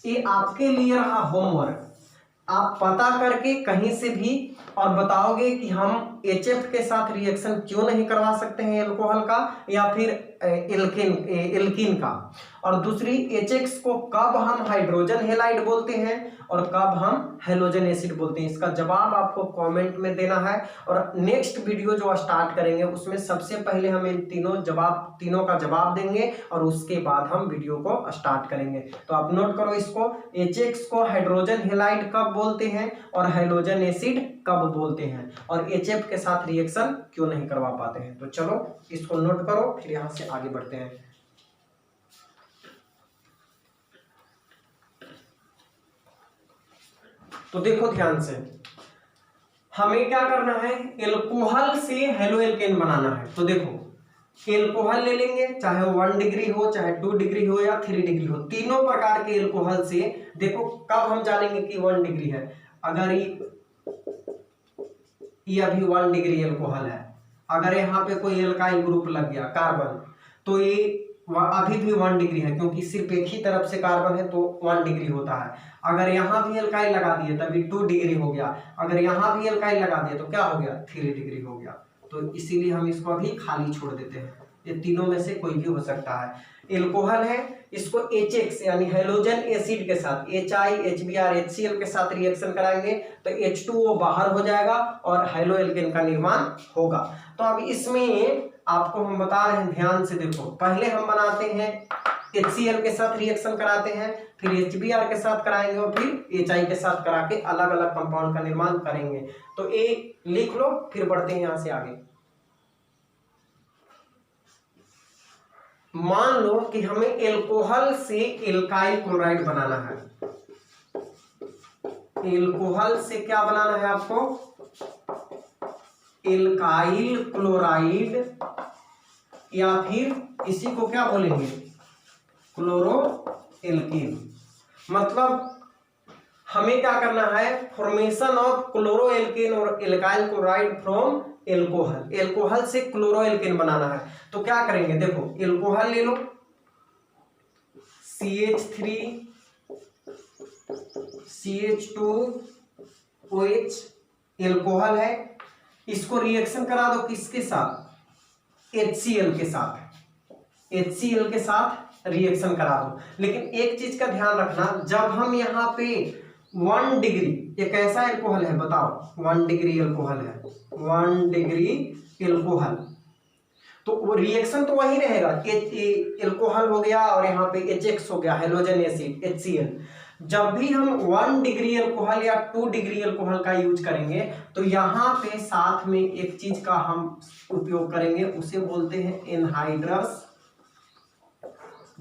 ये आपके लिए रहा होमवर्क, आप पता करके कहीं से भी और बताओगे कि हम HF के साथ रिएक्शन क्यों नहीं करवा सकते हैं एल्कोहल का या फिर एल्कीन का, और दूसरी HX को कब हम हाइड्रोजन हेलाइड बोलते हैं और कब हम हेलोजन एसिड बोलते हैं, इसका जवाब आपको कमेंट में देना है। और नेक्स्ट वीडियो जो स्टार्ट करेंगे उसमें सबसे पहले हम इन तीनों का जवाब देंगे और उसके बाद हम वीडियो को स्टार्ट करेंगे। तो आप नोट करो इसको, HX को हाइड्रोजन हेलाइड कब बोलते हैं और हेलोजन एसिड कब बोलते हैं, और HF के साथ रिएक्शन क्यों नहीं करवा पाते हैं। तो चलो इसको नोट करो, फिर यहां से आगे बढ़ते हैं। तो देखो ध्यान से, हमें क्या करना है, एल्कोहल से हेलो एल्केन बनाना है। तो देखो एल्कोहल ले लेंगे, चाहे वो 1 डिग्री हो, चाहे 2 डिग्री हो या 3 डिग्री हो, तीनों प्रकार के एल्कोहल से देखो कब हम जानेंगे कि 1 डिग्री है, अगर ये अभी 1 डिग्री एल्कोहल है, अगर यहाँ पे कोई एल्काइल ग्रुप लग गया कार्बन, तो ये अभी भी 1 डिग्री है, क्योंकि सिर्फ एक ही तरफ से कार्बन है तो 1 डिग्री होता है। अगर यहाँ भी एल्काइल लगा दिए तभी 2 डिग्री हो गया, अगर यहाँ भी एल्काइल लगा दिए तो क्या हो गया, 3 डिग्री हो गया। तो इसीलिए हम इसको अभी खाली छोड़ देते हैं, ये तीनों में से कोई भी हो सकता है। एल्कोहल है, इसको HX यानी हेलोजन एसिड के साथ HI, HBr, HCl के साथ रिएक्शन कराएंगे तो H2O बाहर हो जाएगा और हेलो एल्केन का निर्माण होगा। तो अब इसमें आपको हम बता रहे हैं, ध्यान से देखो, पहले हम बनाते हैं HCl के साथ रिएक्शन कराते हैं, फिर HBr के साथ कराएंगे और फिर HI के साथ करा के अलग अलग कंपाउंड का निर्माण करेंगे। तो एक लिख लो, फिर बढ़ते हैं यहां से आगे। मान लो कि हमें एल्कोहल से एल्काइल क्लोराइड बनाना है, एल्कोहल से क्या बनाना है आपको, एल्काइल क्लोराइड, या फिर इसी को क्या बोलेंगे, क्लोरो एल्कीन। मतलब हमें क्या करना है, फॉर्मेशन ऑफ क्लोरो एल्कीन और alkyl chloride from alcohol, alcohol से क्लोरो एल्कीन बनाना है। तो क्या करेंगे, देखो एल्कोहल ले लो, CH3 CH2OH एल्कोहल है, इसको रिएक्शन करा दो किसके साथ, HCl के साथ, HCl के साथ रिएक्शन करा दो। लेकिन एक चीज का ध्यान रखना, जब हम यहाँ पे 1 डिग्री, ये कैसा एल्कोहल है बताओ, 1 डिग्री एल्कोहल है, 1 डिग्री एल्कोहल, तो वो रिएक्शन तो वही रहेगा, एल्कोहल हो गया और यहाँ पे HX हो गया हेलोजन एसिड HCl। जब भी हम 1 डिग्री एल्कोहल या 2 डिग्री एल्कोहल का यूज करेंगे तो यहाँ पे साथ में एक चीज का हम उपयोग करेंगे, उसे बोलते हैं एनहाइड्रस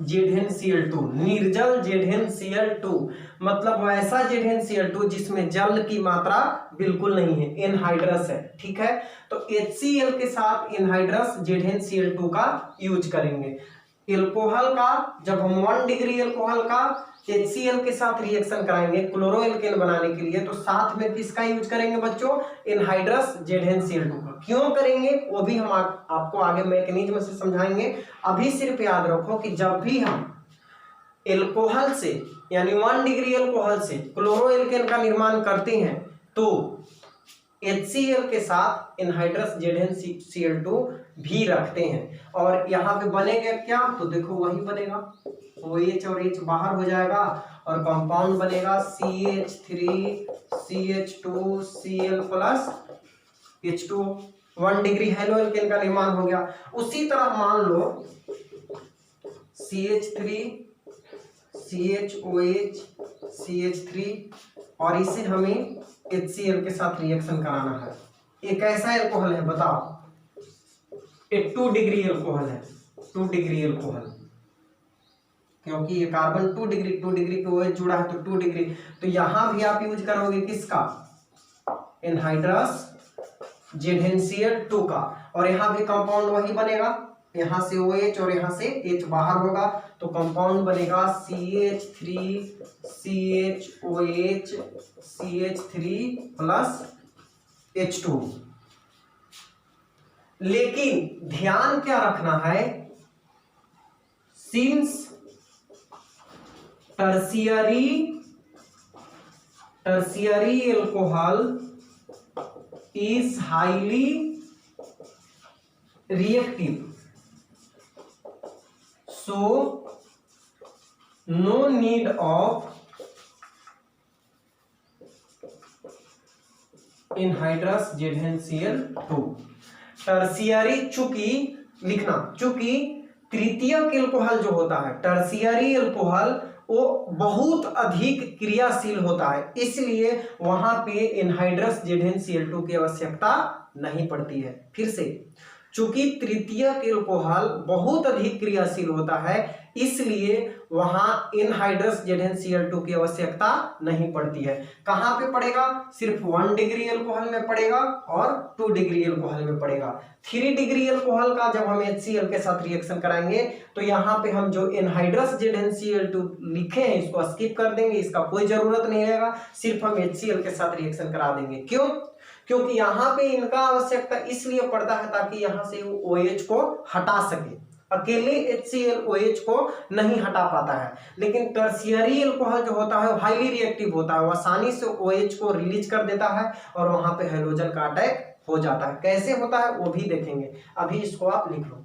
ZnCl2, निर्जल ZnCl2, मतलब वैसा ZnCl2 जिसमें जल की मात्रा बिल्कुल नहीं है, एनहाइड्रस है, ठीक है। तो HCl के साथ एनहाइड्रस ZnCl2 का यूज करेंगे। एल्कोहल का जब हम 1 डिग्री एल्कोहल का HCl के साथ रिएक्शन कराएंगे क्लोरो एल्केन बनाने के लिए, तो साथ में किसका यूज करेंगे बच्चों, एनहाइड्रस ZnCl2 का। क्यों करेंगे वो भी हम आपको आगे मैकेनिज्म से समझाएंगे। अभी सिर्फ याद रखो कि जब भी हम एल्कोहल से यानी 1 डिग्री एल्कोहल से क्लोरो एल्केन का निर्माण करते हैं तो HCl के साथ एनहाइड्रस ZnCl2 भी रखते हैं, और यहाँ पे बनेगा क्या, तो देखो वही बनेगा, OH और H बाहर हो जाएगा और कंपाउंड बनेगा CH3CH2Cl plus H2, 1 degree halo alkane का निर्माण हो गया। उसी तरह मान लो CH3 CHOH CH3 और इसे हमें HCl के साथ रिएक्शन कराना है। ये कैसा एल्कोहल है बताओ, ये 2 डिग्री एल्कोहल है, 2 डिग्री एल्कोहल, क्योंकि ये कार्बन 2 डिग्री पे OH जुड़ा है तो 2 डिग्री। तो यहां भी आप यूज करोगे किसका, एनहाइड्रस ZnCl2 का, और यहाँ भी कंपाउंड वही बनेगा, यहाँ से OH और यहाँ से H बाहर होगा तो कंपाउंड बनेगा CH3CHOH CH3 प्लस H2। लेकिन ध्यान क्या रखना है, since tertiary alcohol is highly reactive, so no need of anhydrous ZnCl2। Tertiary, चूंकि लिखना, चूंकि तृतीयक एल्कोहल जो होता है, टर्शियरी एल्कोहल, वो बहुत अधिक क्रियाशील होता है, इसलिए वहां पे एनहाइड्रस ZnCl2 की आवश्यकता नहीं पड़ती है। फिर से, चूंकि तृतीयक एल्कोहल बहुत अधिक क्रियाशील होता है, इसलिए वहां एनहाइड्रस ZnCl2 की आवश्यकता नहीं पड़ती है। कहां पे पड़ेगा? सिर्फ 1 डिग्री एल्कोहल में पड़ेगा और 2 डिग्री एल्कोहल में पड़ेगा। 3 डिग्री एल्कोहल का जब हम HCl के साथ रिएक्शन कराएंगे तो यहाँ पे हम जो एनहाइड्रस ZnCl2 लिखे हैं इसको स्किप कर देंगे, इसका कोई जरूरत नहीं रहेगा, सिर्फ हम HCl के साथ रिएक्शन करा देंगे। क्यों? क्योंकि यहाँ पे इनका आवश्यकता इसलिए पड़ता है ताकि यहाँ से वो OH को हटा सके। अकेले HCl OH को नहीं हटा पाता है, लेकिन टर्शियरी एल्कोहल जो होता है वो हाईली रिएक्टिव होता है, वो आसानी से OH को रिलीज कर देता है और वहां पे हाइड्रोजन का अटैक हो जाता है। कैसे होता है वो भी देखेंगे, अभी इसको आप लिख लो।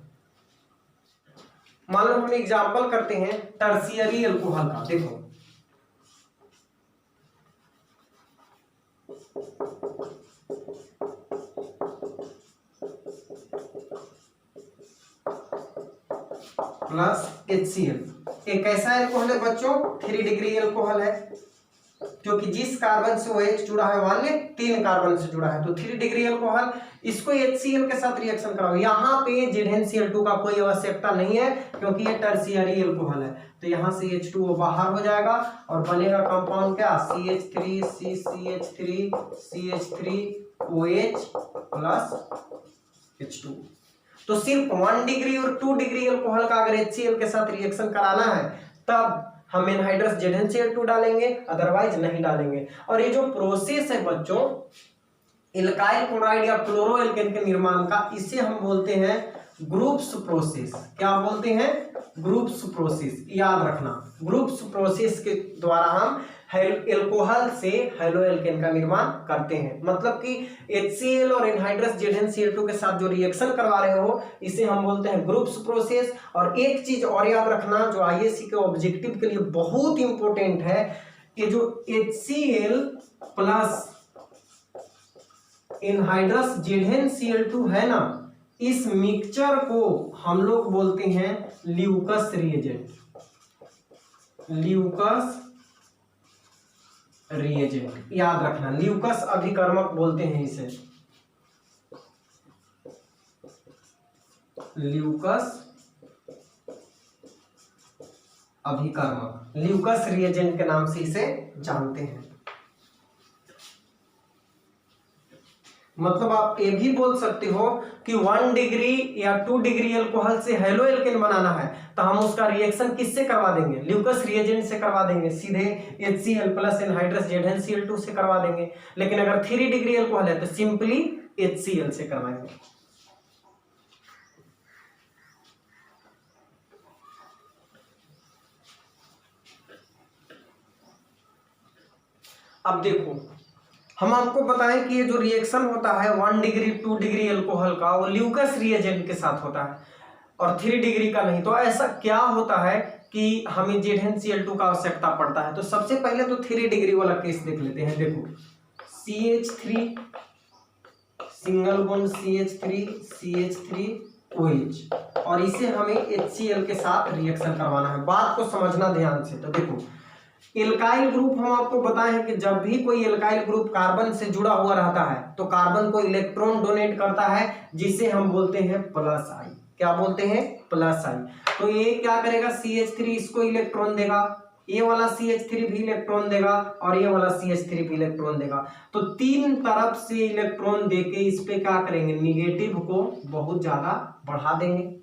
मान लो हम एग्जांपल करते हैं टर्शियरी एल्कोहल का। देखो, प्लस HCl एक ऐसा एल्कोहल है बच्चों, 3 डिग्री एल्कोहल है, क्योंकि जिस कार्बन से OH जुड़ा है मान ले 3 कार्बन से जुड़ा है, तो 3 डिग्री एल्कोहल। इसको HCl के साथ रिएक्शन कराओ, यहाँ पे ZnCl2 का कोई आवश्यकता नहीं है क्योंकि ये टर्शियरी एल्कोहल है, तो यहाँ से H2O बाहर हो जाएगा और बनेगा कंपाउंड क्या? CH3 CCH3 CH3OH plus H2। तो सिर्फ 1 डिग्री और 2 डिग्री एल्कोहल का अगर HCl के साथ रिएक्शन कराना है तब हम एनहाइड्रस ZnCl2 डालेंगे, अदरवाइज नहीं डालेंगे। और ये जो प्रोसेस है बच्चों एल्काइल क्लोराइड या क्लोरोएल्केन के निर्माण का, इसे हम बोलते हैं ग्रुप्स प्रोसेस। क्या बोलते हैं? Groups process. याद रखना, ग्रुप्स प्रोसेस के द्वारा हम एल्कोहल से हैलोएल्केन का निर्माण करते हैं। मतलब कि HCl और एनहाइड्रस ZnCl2 के साथ जो रिएक्शन करवा रहे हो इसे हम बोलते हैं ग्रुप्स प्रोसेस। और एक चीज और याद रखना जो IAC के ऑब्जेक्टिव के लिए बहुत इंपॉर्टेंट है, कि जो HCl प्लस एनहाइड्रस ZnCl2 है ना, इस मिक्सचर को हम लोग बोलते हैं ल्यूकस रिएजेंट। ल्यूकस रिएजेंट याद रखना, ल्यूकस अभिकर्मक बोलते हैं इसे, ल्यूकस अभिकर्मक, ल्यूकस रिएजेंट के नाम से इसे जानते हैं। मतलब आप ये भी बोल सकते हो कि 1 डिग्री या 2 डिग्री एल्कोहल से हैलोएल्केन बनाना है तो हम उसका रिएक्शन किससे करवा देंगे? ल्यूकस रिएजेंट से करवा देंगे, सीधे HCl प्लस एनहाइड्रस ZnCl2 से करवा देंगे। लेकिन अगर 3 डिग्री एल्कोहल है तो सिंपली HCl से करवाएंगे। अब देखो, हम आपको बताएं कि ये जो रिएक्शन होता है 1 डिग्री 2 डिग्री एल्कोहल का, वो ल्यूकस रिएजेंट के साथ होता है और 3 डिग्री का नहीं। तो ऐसा क्या होता है कि हमें ZnCl2 का आवश्यकता पड़ता है? तो सबसे पहले तो 3 डिग्री वाला केस देख लेते हैं। देखो, CH3 सिंगल बॉन्ड CH3OH और इसे हमें HCl के साथ रिएक्शन करवाना है। बात को समझना ध्यान से। तो देखो, एल्काइल ग्रुप हम आपको बताए हैं कि जब भी कोई एल्काइल ग्रुप कार्बन से जुड़ा हुआ रहता है तो कार्बन को इलेक्ट्रॉन डोनेट करता है, जिसे हम बोलते हैं प्लस आई। क्या बोलते हैं? प्लस आई। तो ये क्या करेगा? CH3 इसको इलेक्ट्रॉन देगा, ये वाला CH3 भी इलेक्ट्रॉन देगा और ये वाला CH3 भी इलेक्ट्रॉन देगा। तो 3 तरफ से इलेक्ट्रॉन देके इस पे क्या करेंगे? निगेटिव को बहुत ज्यादा बढ़ा देंगे।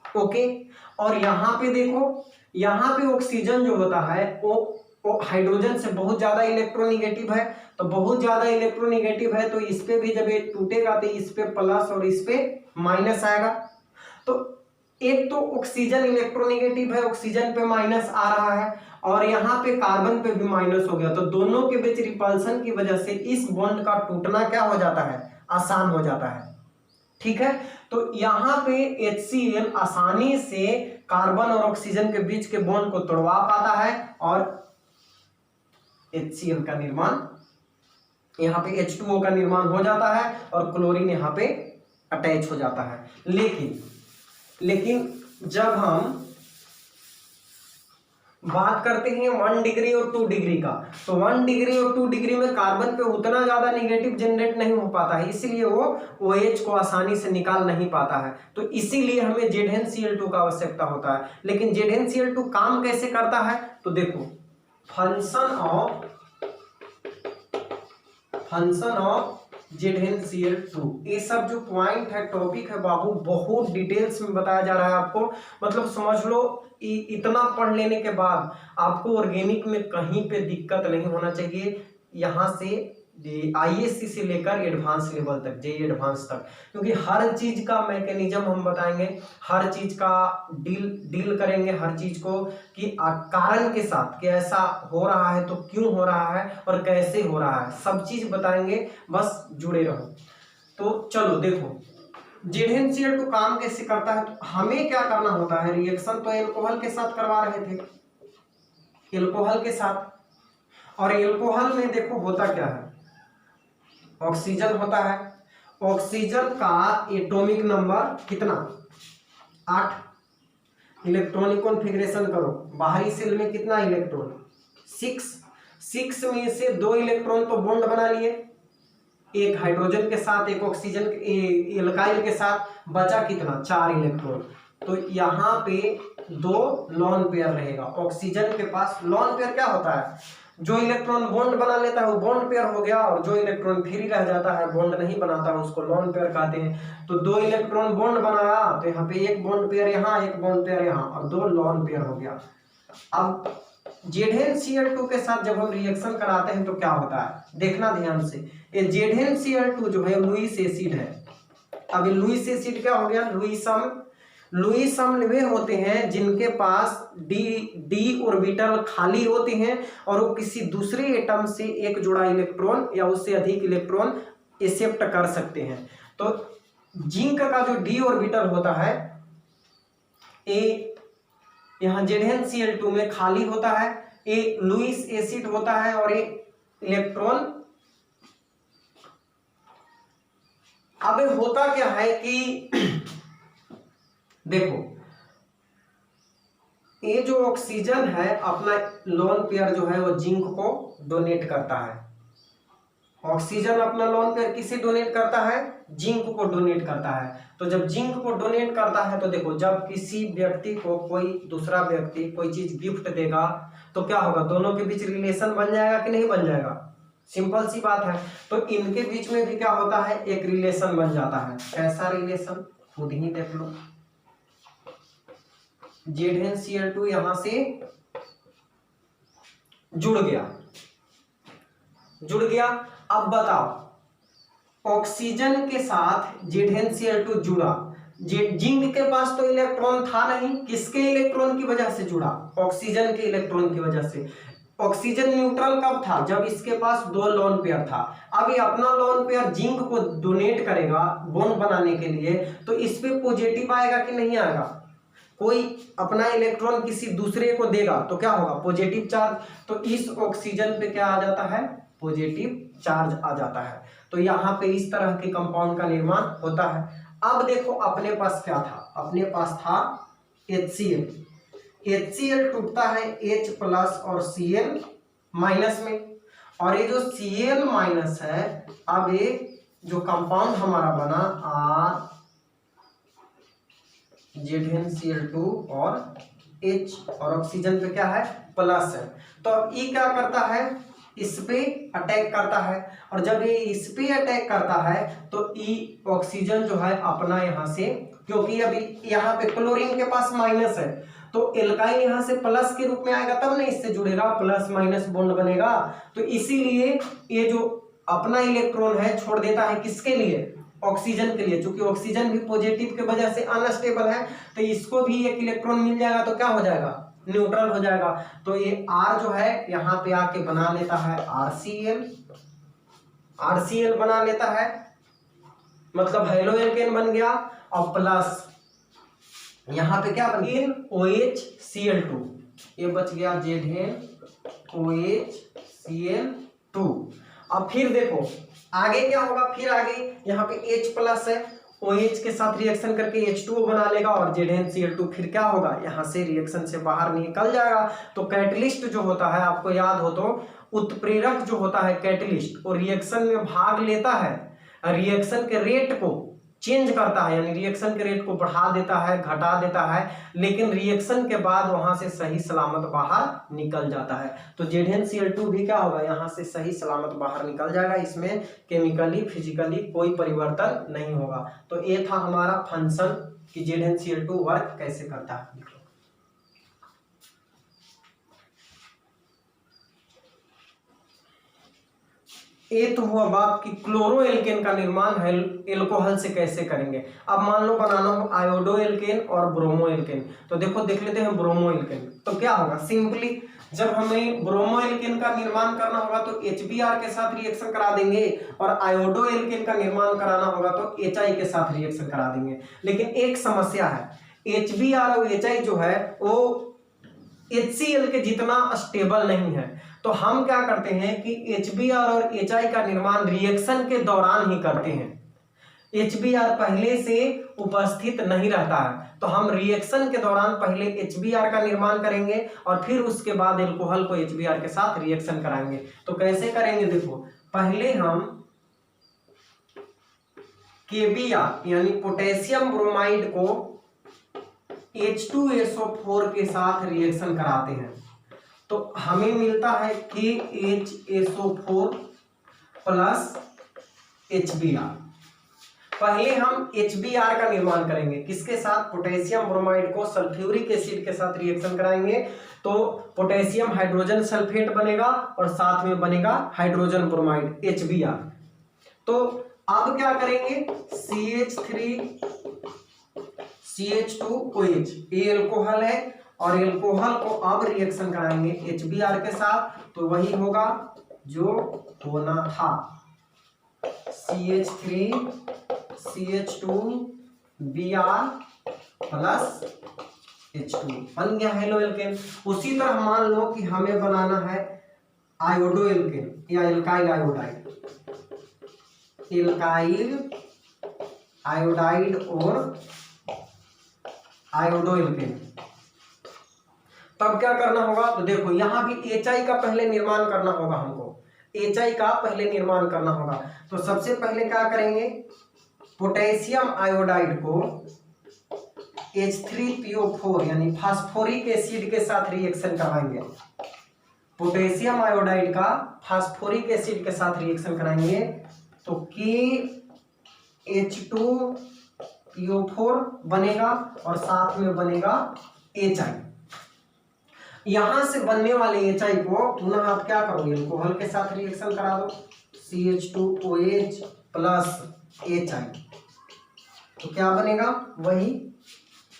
ओके, और यहाँ पे देखो, यहाँ पे ऑक्सीजन जो होता है वो हाइड्रोजन से बहुत ज्यादा इलेक्ट्रोनिगेटिव है, तो बहुत ज्यादा इलेक्ट्रोनिगेटिव है तो इस पे भी जब ये टूटेगा तो इस पे प्लस और इस पे माइनस आएगा। तो एक तो ऑक्सीजन इलेक्ट्रोनिगेटिव है, ऑक्सीजन पे माइनस आ रहा है और यहाँ पे कार्बन पे भी माइनस हो गया, तो दोनों के बीच रिपल्सन की वजह से इस बॉन्ड का टूटना क्या हो जाता है? आसान हो जाता है। ठीक है, तो यहाँ पे HCl आसानी से कार्बन और ऑक्सीजन के बीच के बॉन्ड को तोड़वा पाता है और HCl का निर्माण, यहाँ पे H2O का निर्माण हो जाता है और क्लोरीन यहाँ पे अटैच हो जाता है। लेकिन जब हम बात करते हैं 1 डिग्री और 2 डिग्री का, तो 1 डिग्री और 2 डिग्री में कार्बन पे उतना ज्यादा नेगेटिव जनरेट नहीं हो पाता है, इसीलिए वो OH को आसानी से निकाल नहीं पाता है। तो इसीलिए हमें ZnCl2 का आवश्यकता होता है। लेकिन ZnCl2 काम कैसे करता है, तो देखो फंक्शन ऑफ ZnCl2, ये सब जो पॉइंट है, टॉपिक है बाबू, बहुत डिटेल्स में बताया जा रहा है आपको। मतलब समझ लो इतना पढ़ लेने के बाद आपको ऑर्गेनिक में कहीं पे दिक्कत नहीं होना चाहिए, यहाँ से ISC से लेकर एडवांस लेवल तक, JEE एडवांस तक, क्योंकि हर चीज का मैकेनिज्म हम बताएंगे, हर चीज का डील करेंगे, हर चीज को कि कारण के साथ कि ऐसा हो रहा है तो क्यों हो रहा है और कैसे हो रहा है, सब चीज बताएंगे, बस जुड़े रहो। तो चलो देखो ZnCl2 काम कैसे करता है। तो हमें क्या करना होता है, रिएक्शन तो एल्कोहल के साथ करवा रहे थे, एल्कोहल के साथ, और एल्कोहल में देखो होता क्या है, ऑक्सीजन होता है, ऑक्सीजन का एटॉमिक नंबर कितना, 8, इलेक्ट्रॉनिक कॉन्फ़िगरेशन करो, बाहरी सेल में कितना इलेक्ट्रॉन, 6 में से 2 इलेक्ट्रॉन तो बॉन्ड बना लिए, एक हाइड्रोजन के साथ, एक ऑक्सीजन एल्काइल के साथ, बचा कितना, 4 इलेक्ट्रॉन। तो यहाँ पे 2 लॉन पेयर रहेगा, ऑक्सीजन के पास लॉन पेयर क्या होता है, जो इलेक्ट्रॉन बॉन्ड बना लेता है वो बॉन्ड पेयर हो गया, और जो इलेक्ट्रॉन फ्री रह जाता है, बॉन्ड नहीं बनाता है, उसको लॉन पेयर कहते हैं। तो 2 इलेक्ट्रॉन बॉन्ड बनाया, तो यहाँ पे एक बॉन्ड पेयर यहाँ, एक बॉन्ड पेयर यहाँ, और 2 लॉन पेयर हो गया। अब ZnCl2 के साथ जब हम रिएक्शन कराते हैं तो क्या होता है, देखना ध्यान से, ये ZnCl2 जो है लुईस एसिड है। अब लुईस एसिड क्या हो गया, लुईस अम्ल वे होते हैं जिनके पास डी ऑर्बिटल खाली होते हैं और वो किसी दूसरे एटम से एक जुड़ा इलेक्ट्रॉन या उससे अधिक इलेक्ट्रॉन एक्सेप्ट कर सकते हैं। तो जिंक का जो डी ऑर्बिटल होता है, ये यहाँ ZnCl2 में खाली होता है, ये लुईस एसिड होता है और ये इलेक्ट्रॉन। अब होता क्या है कि देखो ये जो ऑक्सीजन है अपना लोन पेयर जो है वो जिंक को डोनेट करता है, ऑक्सीजन अपना लोन पेयर किसे डोनेट करता है, जिंक को डोनेट करता है। तो जब जिंक को डोनेट करता है तो देखो जब किसी व्यक्ति को कोई दूसरा व्यक्ति कोई चीज गिफ्ट देगा तो क्या होगा, दोनों के बीच रिलेशन बन जाएगा कि नहीं बन जाएगा, सिंपल सी बात है। तो इनके बीच में भी क्या होता है, एक रिलेशन बन जाता है। कैसा रिलेशन, खुद ही देख लो। ZnCl2 यहां से जुड़ गया। अब बताओ ऑक्सीजन के साथ ZnCl2 जुड़ा, जिंक के पास तो इलेक्ट्रॉन था नहीं, किसके इलेक्ट्रॉन की वजह से जुड़ा, ऑक्सीजन के इलेक्ट्रॉन की वजह से। ऑक्सीजन न्यूट्रल कब था, जब इसके पास 2 लोन पेयर था। अब ये अपना लोन पेयर जिंक को डोनेट करेगा बॉन्ड बनाने के लिए, तो इस पे पॉजिटिव आएगा कि नहीं आएगा, कोई अपना इलेक्ट्रॉन किसी दूसरे को देगा तो क्या होगा, पॉजिटिव चार्ज। तो इस ऑक्सीजन पे क्या आ जाता है, पॉजिटिव चार्ज आ जाता है। तो यहाँ पे इस तरह के कंपाउंड का निर्माण होता है। अब देखो अपने पास क्या था, अपने पास था HCl टूटता है H प्लस और Cl माइनस में, और ये जो Cl माइनस है, अब ये जो कंपाउंड हमारा बना ZnCl2 और H और ऑक्सीजन पे क्या है, प्लस है। तो अब ये क्या करता है, इस पे अटैक करता है, और जब ये इस पे अटैक करता है तो ई ऑक्सीजन जो है अपना यहाँ से, क्योंकि अभी यहाँ पे क्लोरीन के पास माइनस है तो एल्काइल यहाँ से प्लस के रूप में आएगा तब नहीं इससे जुड़ेगा, प्लस माइनस बॉन्ड बनेगा। तो इसीलिए ये जो अपना इलेक्ट्रॉन है छोड़ देता है किसके लिए, ऑक्सीजन के लिए। चूंकि ऑक्सीजन भी पॉजिटिव के वजह से अनस्टेबल है तो इसको भी एक इलेक्ट्रॉन मिल जाएगा तो क्या हो जाएगा, न्यूट्रल हो जाएगा। तो ये R जो है यहाँ पे आके बना लेता है RCl बना लेता है, मतलब हेलो एल्केन बन गया, और प्लस यहाँ पे क्या बन गया OHCl2, ये बच गया ZnOHCl2। अब फिर देखो आगे क्या होगा, फिर आगे यहाँ पे H प्लस है, OH के साथ रिएक्शन करके H2O बना लेगा, और ZnCl2 फिर क्या होगा, यहाँ से रिएक्शन से बाहर निकल जाएगा। तो कैटलिस्ट जो होता है, आपको याद हो तो उत्प्रेरक जो होता है कैटलिस्ट, वो रिएक्शन में भाग लेता है, रिएक्शन के रेट को चेंज करता है, यानी रिएक्शन के रेट को बढ़ा देता है, घटा देता है, लेकिन रिएक्शन के बाद वहां से सही सलामत बाहर निकल जाता है। तो ZnCl2 भी क्या होगा, यहाँ से सही सलामत बाहर निकल जाएगा, इसमें केमिकली फिजिकली कोई परिवर्तन नहीं होगा। तो ये था हमारा फंक्शन कि ZnCl2 वर्क कैसे करता है। ये तो हुआ बात कि क्लोरो एल्केन का निर्माण एल्कोहल से कैसे करेंगे। अब मान लो बनाना हो आयोडो एल्केन और ब्रोमो एल्केन, तो देखो देख लेते हैं ब्रोमो एल्केन। तो क्या होगा, सिंपली जब हमें ब्रोमो एल्केन का निर्माण करना होगा तो HBr के साथ रिएक्शन करा देंगे, और आयोडो एल्केन का निर्माण कराना होगा तो HI के साथ रिएक्शन करा देंगे। लेकिन एक समस्या है, HBr और HI जो है वो HCl के जितना स्टेबल नहीं है। तो हम क्या करते हैं कि HBr और HI का निर्माण रिएक्शन के दौरान ही करते हैं। HBr पहले से उपस्थित नहीं रहता है, तो हम रिएक्शन के दौरान पहले HBr का निर्माण करेंगे और फिर उसके बाद एल्कोहल को HBr के साथ रिएक्शन कराएंगे। तो कैसे करेंगे, देखो पहले हम KBr यानी पोटेशियम ब्रोमाइड को H2SO4 के साथ रिएक्शन कराते हैं, तो हमें मिलता है KHSO4 प्लस HBr। पहले हम HBr का निर्माण करेंगे, किसके साथ, पोटेशियम ब्रोमाइड को सल्फ्यूरिक एसिड के साथ रिएक्शन कराएंगे, तो पोटेशियम हाइड्रोजन सल्फेट बनेगा और साथ में बनेगा हाइड्रोजन ब्रोमाइड HBr। तो अब क्या करेंगे, CH3 CH2OH, ये एल्कोहल है, और एल्कोहल को अब रिएक्शन कराएंगे HBr के साथ, तो वही होगा जो होना था, CH3 CH2Br प्लस H2 बन गया हेलो एल्केन। उसी तरह मान लो कि हमें बनाना है आयोडो एल्केन या एल्काइल आयोडाइड, एल्काइल आयोडाइड और आयोडो एल्केन। तब क्या करना होगा, तो देखो यहाँ भी HI का पहले निर्माण करना होगा, हमको HI का पहले निर्माण करना होगा। तो सबसे पहले क्या करेंगे, पोटेशियम आयोडाइड को H3PO4 यानी फास्फोरिक एसिड के साथ रिएक्शन करवाएंगे, पोटेशियम आयोडाइड का फास्फोरिक एसिड के साथ रिएक्शन कराएंगे, तो KH2PO4 बनेगा और साथ में बनेगा HI। यहां से बनने वाले HI को पुनः आप क्या करोगे, एल्कोहल के साथ रिएक्शन करा दो, CH2OH प्लस HI, तो क्या बनेगा, वही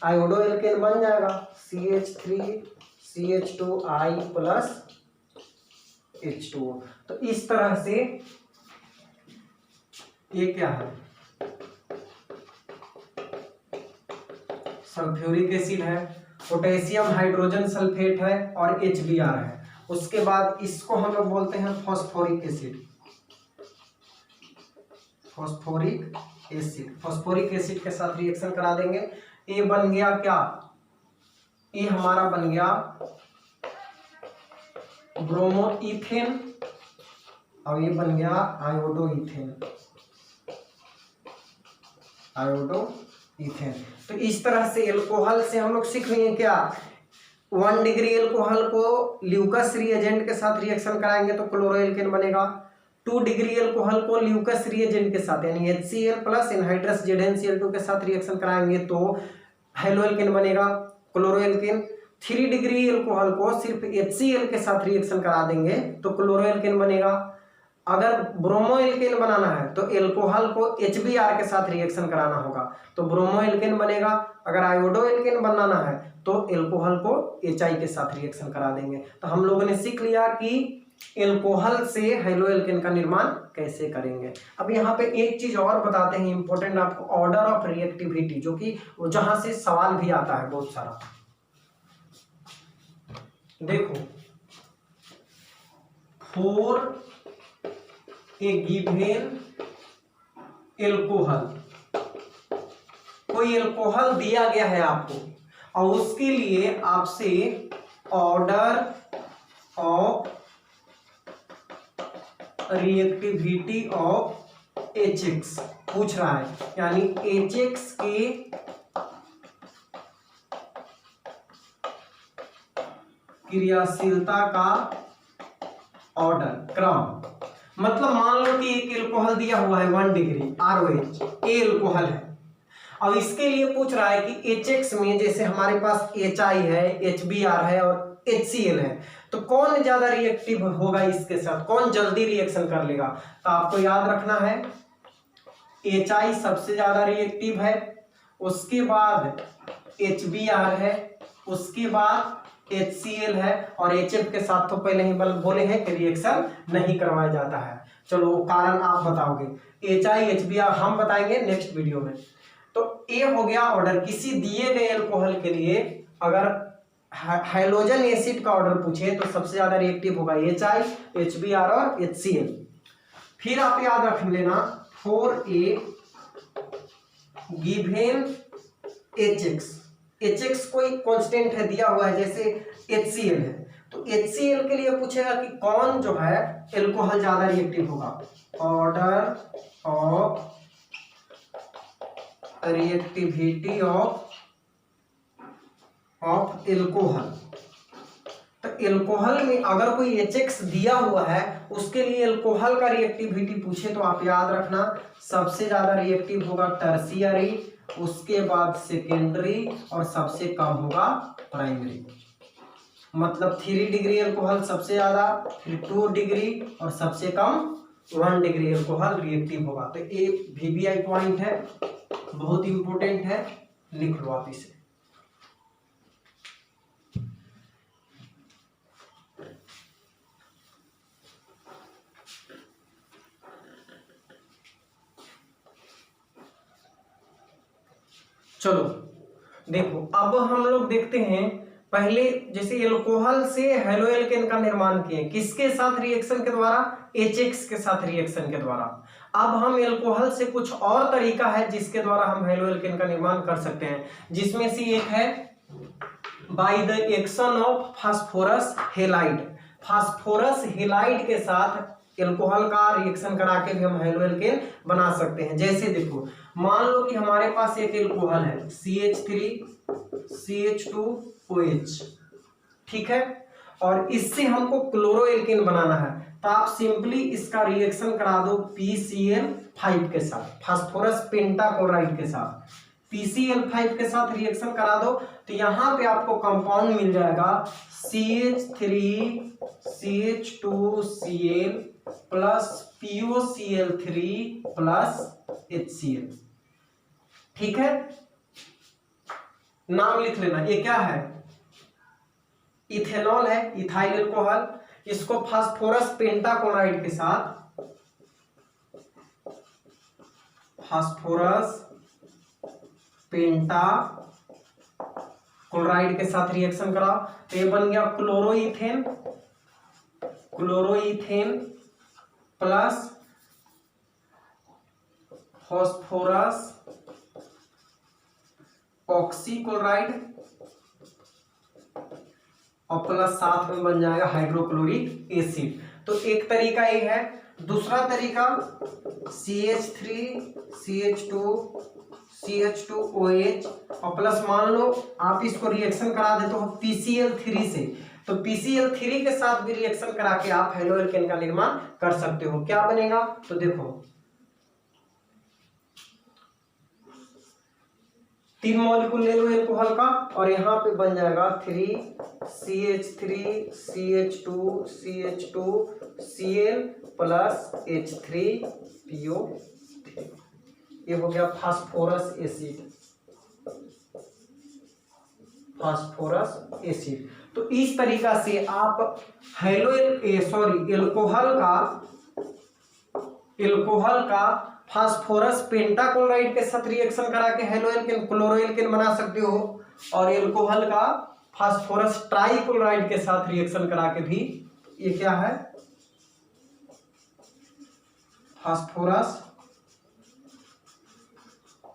आयोडो एल्केन बन जाएगा, CH3CH2I प्लस H2O। तो इस तरह से ये क्या है, सल्फ्यूरिक एसिड है, पोटेशियम हाइड्रोजन सल्फेट है और HBr है। उसके बाद इसको हम लोग बोलते हैं phosphoric acid, phosphoric acid, phosphoric acid के साथ रिएक्शन करा देंगे। ये बन गया क्या, ये हमारा बन गया ब्रोमो इथेन, और ये बन गया आयोडो इथेन, आयोडो इथेन। तो इस तरह से एल्कोहल से हम लोग सीख रहे हैं क्या, 1 डिग्री एल्कोहल को ल्यूकस रिएजेंट के साथ रिएक्शन कराएंगे तो क्लोरो एल्केन बनेगा, 2 डिग्री एल्कोहल को ल्यूकस रिएजेंट के साथ यानी HCl प्लस एनहाइड्रस ZnCl2 के साथ रिएक्शन कराएंगे तो हेलो एल्केन बनेगा, क्लोरो एल्केन। 3 डिग्री एल्कोहल को सिर्फ HCl के साथ रिएक्शन करा देंगे तो क्लोरो एल्केन बनेगा। अगर ब्रोमो एल्केन बनाना है तो एल्कोहल को HBr के साथ रिएक्शन कराना होगा तो ब्रोमो एल्केन बनेगा। अगर आयोडो एल्केन बनाना है तो एल्कोहल को HI के साथ रिएक्शन करा देंगे। तो हम लोगों ने सीख लिया कि एल्कोहल से हेलो एल्केन का निर्माण कैसे करेंगे। अब यहाँ पे एक चीज और बताते हैं इंपॉर्टेंट आपको, ऑर्डर ऑफ रिएक्टिविटी, जो कि जहां से सवाल भी आता है बहुत सारा। देखो, फॉर ए गिवन एल्कोहल, कोई एल्कोहल दिया गया है आपको और उसके लिए आपसे order of reactivity of HX पूछ रहा है, यानी HX के क्रियाशीलता का ऑर्डर, क्रम। मतलब मान लो कि एक एल्कोहल दिया हुआ है 1 डिग्री ROH, ए एल्कोहल है, अब इसके लिए पूछ रहा है कि HX में जैसे हमारे पास HI है, HBr है और HCl है, तो कौन ज्यादा रिएक्टिव होगा इसके साथ, कौन जल्दी रिएक्शन कर लेगा। तो आपको याद रखना है HI सबसे ज्यादा रिएक्टिव है, उसके बाद HBr है, उसके बाद HCl है, और HF के साथ तो पहले ही बोले हैं कि रिएक्शन नहीं करवाया जाता है। चलो कारण आप बताओगे, HI HBr हम बताएंगे नेक्स्ट वीडियो में। तो ये हो गया ऑर्डर, किसी दिए गए एल्कोहल के लिए अगर हाइड्रोजन एसिड का ऑर्डर पूछे तो सबसे ज्यादा रिएक्टिव होगा HI, HBr और HCl। फिर आप याद रख लेना, फॉर ए गिवन HX कोई कांस्टेंट है दिया हुआ है, जैसे HCl है, तो HCl के लिए पूछेगा कि कौन जो है एल्कोहल ज्यादा रिएक्टिव होगा, order of reactivity of alcohol. तो एल्कोहल में अगर कोई HX दिया हुआ है उसके लिए एल्कोहल का रिएक्टिविटी पूछे तो आप याद रखना सबसे ज्यादा रिएक्टिव होगा टर्शियरी, उसके बाद सेकेंडरी और सबसे कम होगा प्राइमरी। मतलब 3 डिग्री एल्कोहल सबसे ज्यादा, फिर 2 डिग्री और सबसे कम 1 डिग्री एल्कोहल रिएक्टिव होगा। तो ये VBI पॉइंट है, बहुत इंपॉर्टेंट है, लिख लो आप इसे। चलो देखो, अब हम लोग देखते हैं पहले जैसे एल्कोहल से हेलो एल्केन का निर्माण किए, किसके साथ रिएक्शन के द्वारा, HX के साथ रिएक्शन के द्वारा। अब हम एल्कोहल से कुछ और तरीका है जिसके द्वारा हम हेलो एल्केन का निर्माण कर सकते हैं, जिसमें से एक है by the action of phosphorus halide. Phosphorus halide के साथ एल्कोहल का रिएक्शन करा के भी हम हेलो एल्केन बना सकते हैं। जैसे देखो, मान लो कि हमारे पास एक एल्कोहल है CH3 CH2OH, ठीक है, और इससे हमको क्लोरो एल्केन बनाना है, तो आप सिंपली इसका रिएक्शन करा दो PCl5 के साथ, फास्फोरस पेंटाक्लोराइड के साथ PCl5 के साथ रिएक्शन करा दो, तो यहाँ पे आपको कंपाउंड मिल जाएगा CH3 CH2Cl plus POCl3 plus HCl। ठीक है, नाम लिख लेना, ये क्या है, इथेनॉल है, इथाइल एल्कोहल। इसको फास्फोरस पेंटाक्लोराइड के साथ, फास्फोरस पेंटाक्लोराइड के साथ रिएक्शन कराओ, तो ये बन गया chloroethane, chloroethane plus phosphorus oxychloride और प्लस साथ में बन जाएगा हाइड्रोक्लोरिक एसिड। तो एक तरीका ये है। दूसरा तरीका CH3 CH2 CH2OH और प्लस मान लो आप इसको रिएक्शन करा देते हो PCl3 से, तो PCl3 के साथ भी रिएक्शन करा के आप हेलो एल्केन का निर्माण कर सकते हो। क्या बनेगा, तो देखो 3 मॉलिक्यूल ले लो एल्कोहल का और यहाँ पे बन जाएगा 3CH3 CH2 CH2Cl plus H3PO। ये हो गया फास्फोरस एसिड, फास्फोरस एसिड। तो इस तरीका से आप एल्कोहल का फास्फोरस पेंटाक्लोराइड के साथ रिएक्शन करा के हेलो एल्केन क्लोरो एल्केन बना सकते हो, और एल्कोहल का फास्फोरस ट्राइक्लोराइड के साथ रिएक्शन करा के भी, ये क्या है, फास्फोरस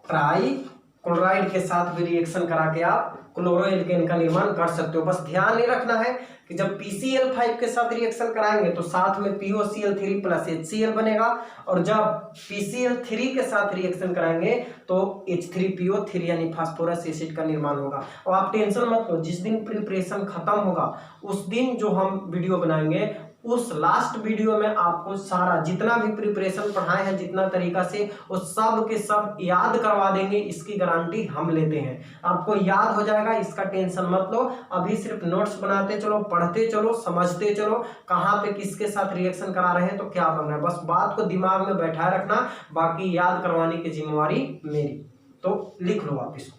ट्राइक्लोराइड के साथ भी रिएक्शन करा के आप क्लोरो एल्केन का निर्माण कर सकते हो। बस ध्यान नहीं रखना है कि जब PCl5 के साथ रिएक्शन कराएंगे तो साथ में POCl3 प्लस HCl बनेगा, और जब PCl3 के साथ रिएक्शन कराएंगे तो H3PO3 यानी फास्फोरस एसिड का निर्माण होगा। और आप टेंशन मत लो, जिस दिन प्रिपरेशन खत्म होगा उस दिन जो हम वीडियो बनाएंगे, उस लास्ट वीडियो में आपको सारा जितना भी प्रिपरेशन पढ़ाए हैं, जितना तरीका से, वो सब के सब याद करवा देंगे। इसकी गारंटी हम लेते हैं, आपको याद हो जाएगा, इसका टेंशन मत लो। अभी सिर्फ नोट्स बनाते चलो, पढ़ते चलो, समझते चलो, कहाँ पे किसके साथ रिएक्शन करा रहे हैं तो क्या बनना है, बस बात को दिमाग में बैठाए रखना, बाकी याद करवाने की जिम्मेवारी मेरी। तो लिख लो आप इसको।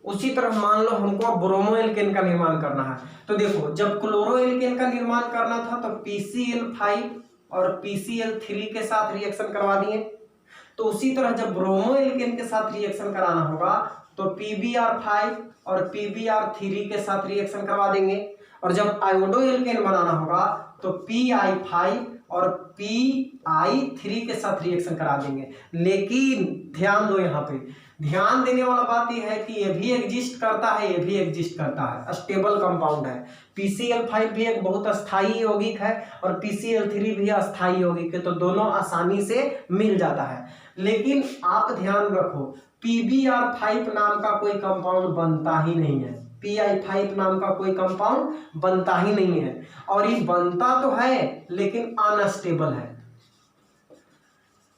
उसी तरह मान लो हमको ब्रोमो एल्केन का निर्माण करना है, तो देखो जब क्लोरो एल्केन का निर्माण करना था तो PCl5 और PCl3 के साथ रिएक्शन करवा दिए, तो उसी तरह जब ब्रोमो एल्केन के साथ रिएक्शन कराना होगा तो PbR5 और PbR3 के साथ रिएक्शन करवा देंगे, और जब आयोडो एल्केन बनाना होगा तो Pi5 और Pi3 के साथ रिएक्शन करा देंगे। लेकिन ध्यान दो, यहाँ पे ध्यान देने वाला बात यह है कि ये भी एग्जिस्ट करता है, ये भी एग्जिस्ट करता है, स्टेबल कंपाउंड है। PCl5 भी एक बहुत अस्थाई यौगिक है और PCl3 भी अस्थाई यौगिक है, तो दोनों आसानी से मिल जाता है। लेकिन आप ध्यान रखो, PbR5 नाम का कोई कंपाउंड बनता ही नहीं है, Pi5 नाम का कोई कंपाउंड बनता ही नहीं है, और ये बनता तो है लेकिन अनस्टेबल है,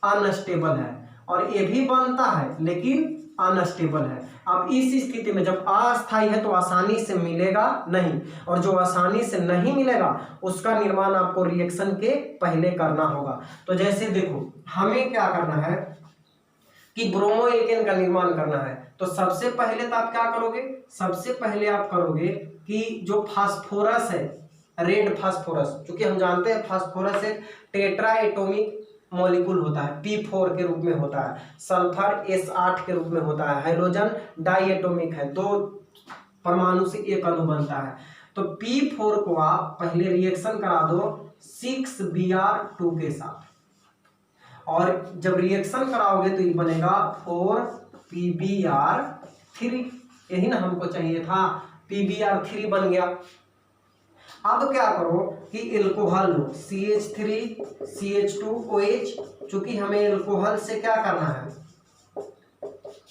अनस्टेबल है, और ये भी बनता है लेकिन अनस्टेबल है। अब इस स्थिति में जब अस्थाई है तो आसानी से मिलेगा नहीं, और जो आसानी से नहीं मिलेगा उसका निर्माण आपको रिएक्शन के पहले करना होगा। तो जैसे देखो, हमें क्या करना है कि ब्रोमो एल्केन का निर्माण करना है, तो सबसे पहले तो आप क्या करोगे, सबसे पहले आप करोगे कि जो फास्फोरस है, रेड फास्फोरस, क्योंकि हम जानते हैं फास्फोरस एक टेट्रा एटॉमिक मॉलिक्यूल होता है, P4 के रूप में होता है, सल्फर S8 के रूप में होता है, हाइड्रोजन डाई एटॉमिक है, 2 परमाणु से एक अणु बनता है। तो P4 को आप पहले रिएक्शन करा दो 6Br2 के साथ, और जब रिएक्शन कराओगे तो ये बनेगा 4PbR3, यही ना हमको चाहिए था, PbR3 बन गया। अब क्या करो कि एल्कोहल लो, CH3CH2OH, चूंकि हमें एल्कोहल से क्या करना है,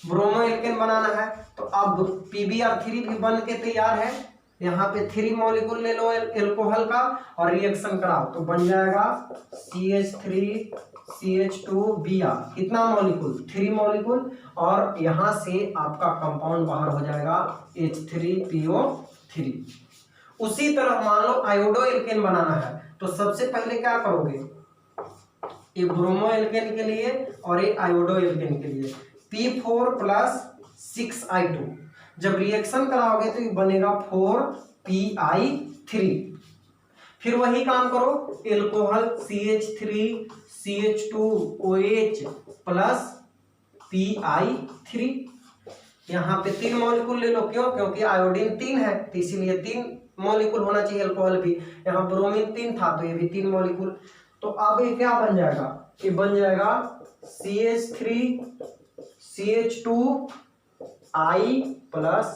ब्रोमो एल्केन बनाना है, तो अब PbR3 भी बन के तैयार है। यहाँ पे 3 मॉलिक्यूल ले लो एल्कोहल का और रिएक्शन कराओ, तो बन जाएगा CH3CH2Br, कितना मॉलिक्यूल, 3 मॉलिक्यूल, और यहाँ से आपका कंपाउंड बाहर हो जाएगा H3PO3। उसी तरह मान लो आयोडो एल्केन बनाना है, तो सबसे पहले क्या करोगे, ये ब्रोमो एल्केन के लिए और ये आयोडो एल्केन के लिए P4 प्लस 6I2, जब रिएक्शन कराओगे तो ये बनेगा 4Pi3। फिर वही काम करो, एल्कोहल CH3CH2OH प्लस Pi3, यहाँ पे 3 मॉलिक्यूल ले लो, क्यों, क्योंकि आयोडीन 3 है तो इसीलिए 3 मॉलिक्यूल होना चाहिए, अल्कोहल भी, यहाँ ब्रोमीन 3 था तो ये भी 3 मॉलिक्यूल। तो अब ये क्या बन जाएगा, ये बन जाएगा CH3CH2I प्लस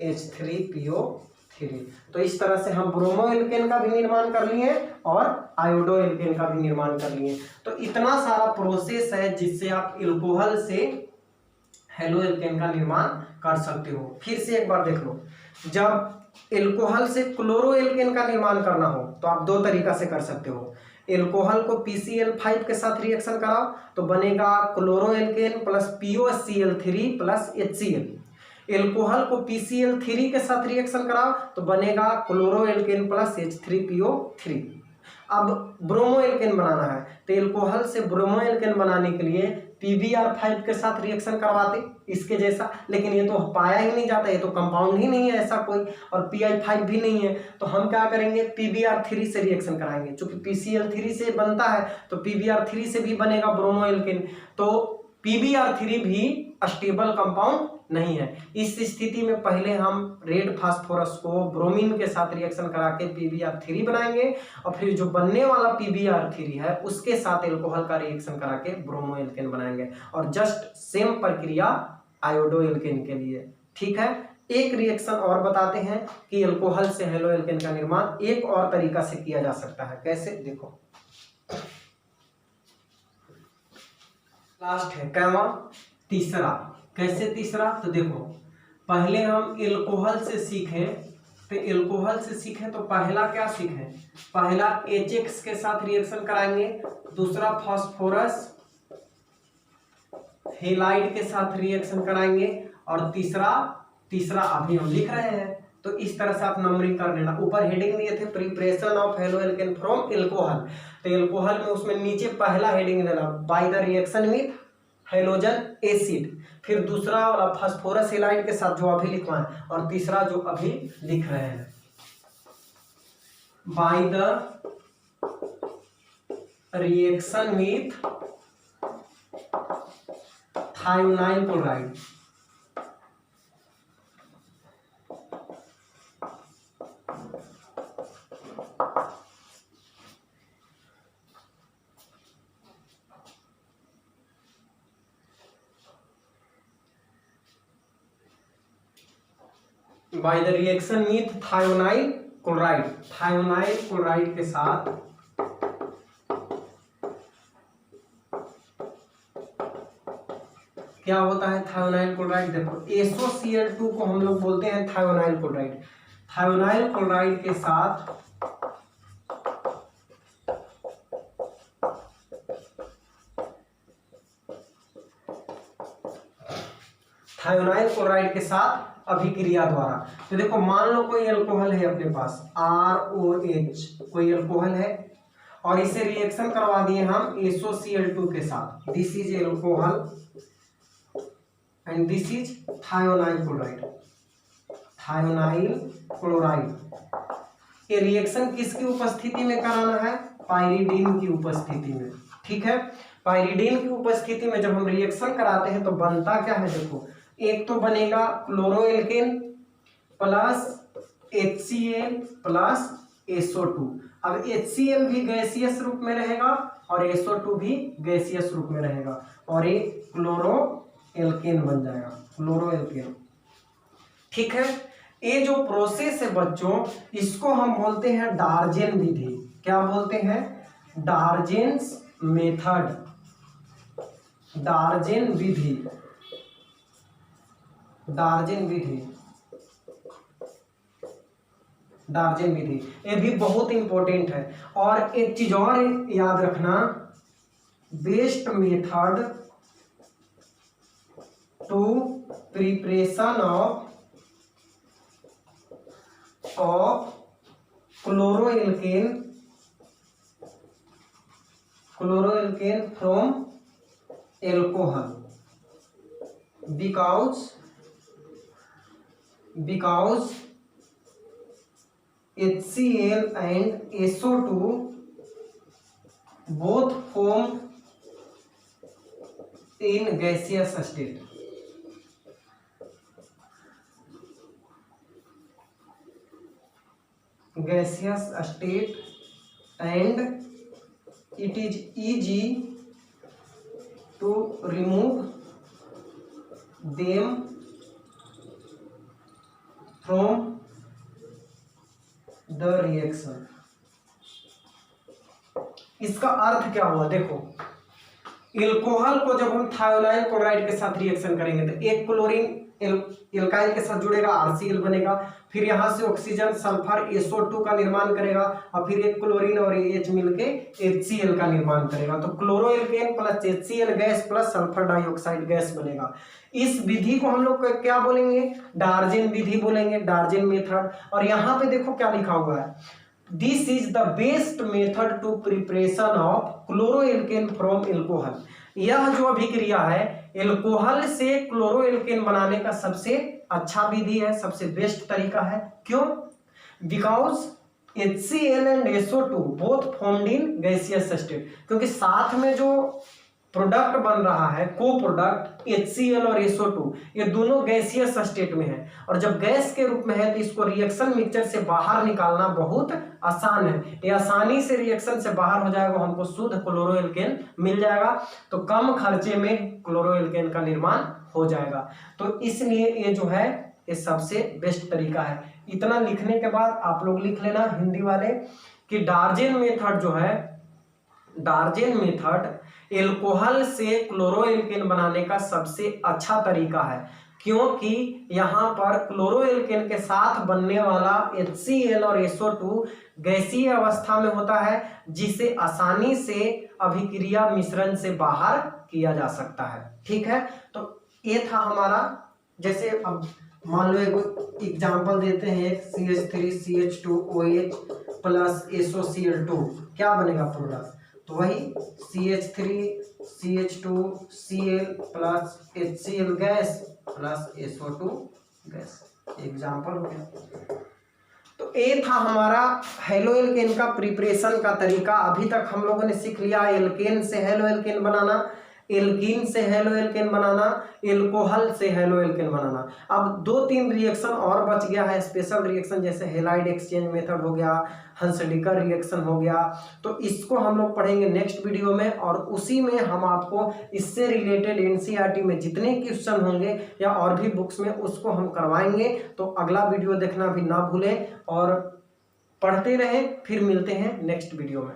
H3PO3। तो इस तरह से हम ब्रोमो एल्केन का भी निर्माण कर लिए और आयोडो एल्केन का भी निर्माण कर लिए। तो इतना सारा प्रोसेस है जिससे आप एल्कोहल से हेलो एल्केन का निर्माण कर सकते हो। फिर से एक बार देख लो, जब एल्कोहल से क्लोरो एल्केन का निर्माण करना हो तो आप 2 तरीका से कर सकते हो। एल्कोहल को PCl5 के साथ रिएक्शन कराओ तो बनेगा chloro alkane plus POCl3 plus HCl। Alcohol को PCl3 के साथ रिएक्शन कराओ तो बनेगा क्लोरो एल्केन प्लस H3PO3। अब ब्रोमो एल्केन बनाना है तो एल्कोहल से ब्रोमो एल्केन बनाने के लिए PbR5 के साथ रिएक्शन करवाते इसके जैसा, लेकिन ये तो पाया ही नहीं जाता, ये तो कंपाउंड ही नहीं है ऐसा कोई, और PI5 भी नहीं है, तो हम क्या करेंगे PbR3 से रिएक्शन कराएंगे। चूंकि PCl3 से बनता है तो PbR3 से भी बनेगा ब्रोमो एल्केन, तो PbR3 भी स्टेबल कंपाउंड नहीं है। इस स्थिति में पहले हम रेड फास्फोरस को ब्रोमीन के साथ रिएक्शन करा के PbR3 बनाएंगे, और फिर जो बनने वाला PbR3 है उसके साथ एल्कोहल का रिएक्शन करा के ब्रोमो एल्केन बनाएंगे, और जस्ट सेम प्रक्रिया आयोडो एल्केन के लिए। ठीक है, एक रिएक्शन और बताते हैं कि एल्कोहल से हेलो एल्केन का निर्माण एक और तरीका से किया जा सकता है। कैसे, देखो लास्ट है कैवा तीसरा। कैसे तीसरा, तो देखो पहले हम एल्कोहल से सीखें, तो एल्कोहल से सीखें तो पहला क्या सीखें, पहला HX के साथ रिएक्शन कराएंगे, दूसरा फास्फोरस हेलाइड के साथ रिएक्शन कराएंगे, और तीसरा अभी हम लिख रहे हैं। तो इस तरह से आप नंबरिंग कर लेना। ऊपर हेडिंग दिए थे preparation of halo alkane from alcohol, तो एल्कोहल में उसमें नीचे पहला हेडिंग देना by the reaction with halogen acid, फिर दूसरा वाला फास्फोरस हेलाइड के साथ जो अभी लिखवाएं, और तीसरा जो अभी लिख रहे हैं by the reaction with thionyl chloride. By the reaction with thionyl chloride, thionyl chloride के साथ क्या होता है थायोनाइल क्लोराइड, देखो SOCl2 को हम लोग बोलते हैं थायोनाइल क्लोराइड। थायोनाइल क्लोराइड के साथ थायोनाइल क्लोराइड के साथ अभिक्रिया द्वारा, तो देखो मान लो कोई अल्कोहल है अपने पास ROH, कोई अल्कोहल है, और इसे रिएक्शन करवा दिए हम SOCl2 के साथ। This is alcohol and this is thionyl chloride, thionyl chloride. ये रिएक्शन किसकी उपस्थिति में कराना है, पाइरिडीन की उपस्थिति में। ठीक है, पाइरिडीन की उपस्थिति में जब हम रिएक्शन कराते हैं तो बनता क्या है, देखो एक तो बनेगा क्लोरोएल्केन प्लस HCl प्लस SO2। अब HCl भी गैसियस रूप में रहेगा और SO2 भी गैसियस रूप में रहेगा, और ये क्लोरोएल्केन बन जाएगा, क्लोरोएल्केन। ठीक है, ये जो प्रोसेस है बच्चों, इसको हम बोलते हैं डार्जेन विधि। क्या बोलते हैं, डार्जेन्स मेथड, डार्जेन विधि, डार्जेन विधि, डार्जेन विधि। ये भी बहुत इंपॉर्टेंट है। और एक चीज और याद रखना, best method to preparation of chloroalkane from alcohol, because HCl and SO2 both form in gaseous state. Gaseous state, and it is easy to remove them from the reaction। इसका अर्थ क्या हुआ, देखो एल्कोहल को जब हम थायोनाइल क्लोराइड के साथ रिएक्शन करेंगे तो एक क्लोरीन एल्काइल के साथ जुड़ेगा, RCl बनेगा, फिर यहां से ऑक्सीजन सल्फर SO2 का निर्माण करेगा, और फिर एक क्लोरीन और H मिलके HCl का निर्माण करेगा, तो chloroalkane plus HCl gas plus sulphur dioxide gas बनेगा। इस विधि को हम लोग क्या बोलेंगे, डार्जेन विधि बोलेंगे, डार्जेन मेथड। और यहाँ पे देखो क्या लिखा हुआ है, this is the best method to preparation of chloroalkane from alcohol. यह जो अभिक्रिया है एल्कोहल से क्लोरोएल्केन बनाने का सबसे अच्छा विधि है, सबसे बेस्ट तरीका है। क्यों? Because HCl and SO2 both formed in gaseous state, क्योंकि साथ में जो प्रोडक्ट बन रहा है को प्रोडक्ट HCl और SO2 ये दोनों गैसियस स्टेट में है, और जब गैस के रूप में है तो इसको रिएक्शन मिक्सचर से बाहर निकालना बहुत आसान है। ये आसानी से रिएक्शन से बाहर हो जाएगा, हमको शुद्ध क्लोरोएल्केन मिल जाएगा, तो कम खर्चे में क्लोरोएल्केन का निर्माण हो जाएगा। तो इसलिए ये जो है ये सबसे बेस्ट तरीका है। इतना लिखने के बाद आप लोग लिख लेना हिंदी वाले कि डार्जेन मेथड जो है, डार्जेन मेथड एल्कोहल से क्लोरोएल्केन बनाने का सबसे अच्छा तरीका है, क्योंकि यहाँ पर क्लोरोएल्केन के साथ बनने वाला HCl और SO2 गैसीय अवस्था में होता है, जिसे आसानी से अभिक्रिया मिश्रण से बाहर किया जा सकता है। ठीक है, तो ये था हमारा, जैसे अब मान लो एक एग्जांपल देते हैं, एक CH3CH2OH प्लस SOCl2 क्या बनेगा प्रोडक्ट, तो वही CH3CH2Cl plus HCl gas plus SO2 gas, example हो गया। तो ये था हमारा हेलोएल्केन का प्रिपरेशन का तरीका। अभी तक हम लोगों ने सीख लिया एल्केन से हेलोएल्केन बनाना, एल्कीन से हेलोएल्केन बनाना, एल्कोहल से हेलोएल्केन बनाना। अब 2-3 रिएक्शन और बच गया है, स्पेशल रिएक्शन, जैसे हेलाइड एक्सचेंज मेथड हो गया, हंसडिकर रिएक्शन हो गया, तो इसको हम लोग पढ़ेंगे नेक्स्ट वीडियो में, और उसी में हम आपको इससे रिलेटेड NCERT में जितने क्वेश्चन होंगे या और भी बुक्स में उसको हम करवाएंगे। तो अगला वीडियो देखना भी ना भूलें और पढ़ते रहें। फिर मिलते हैं नेक्स्ट वीडियो में।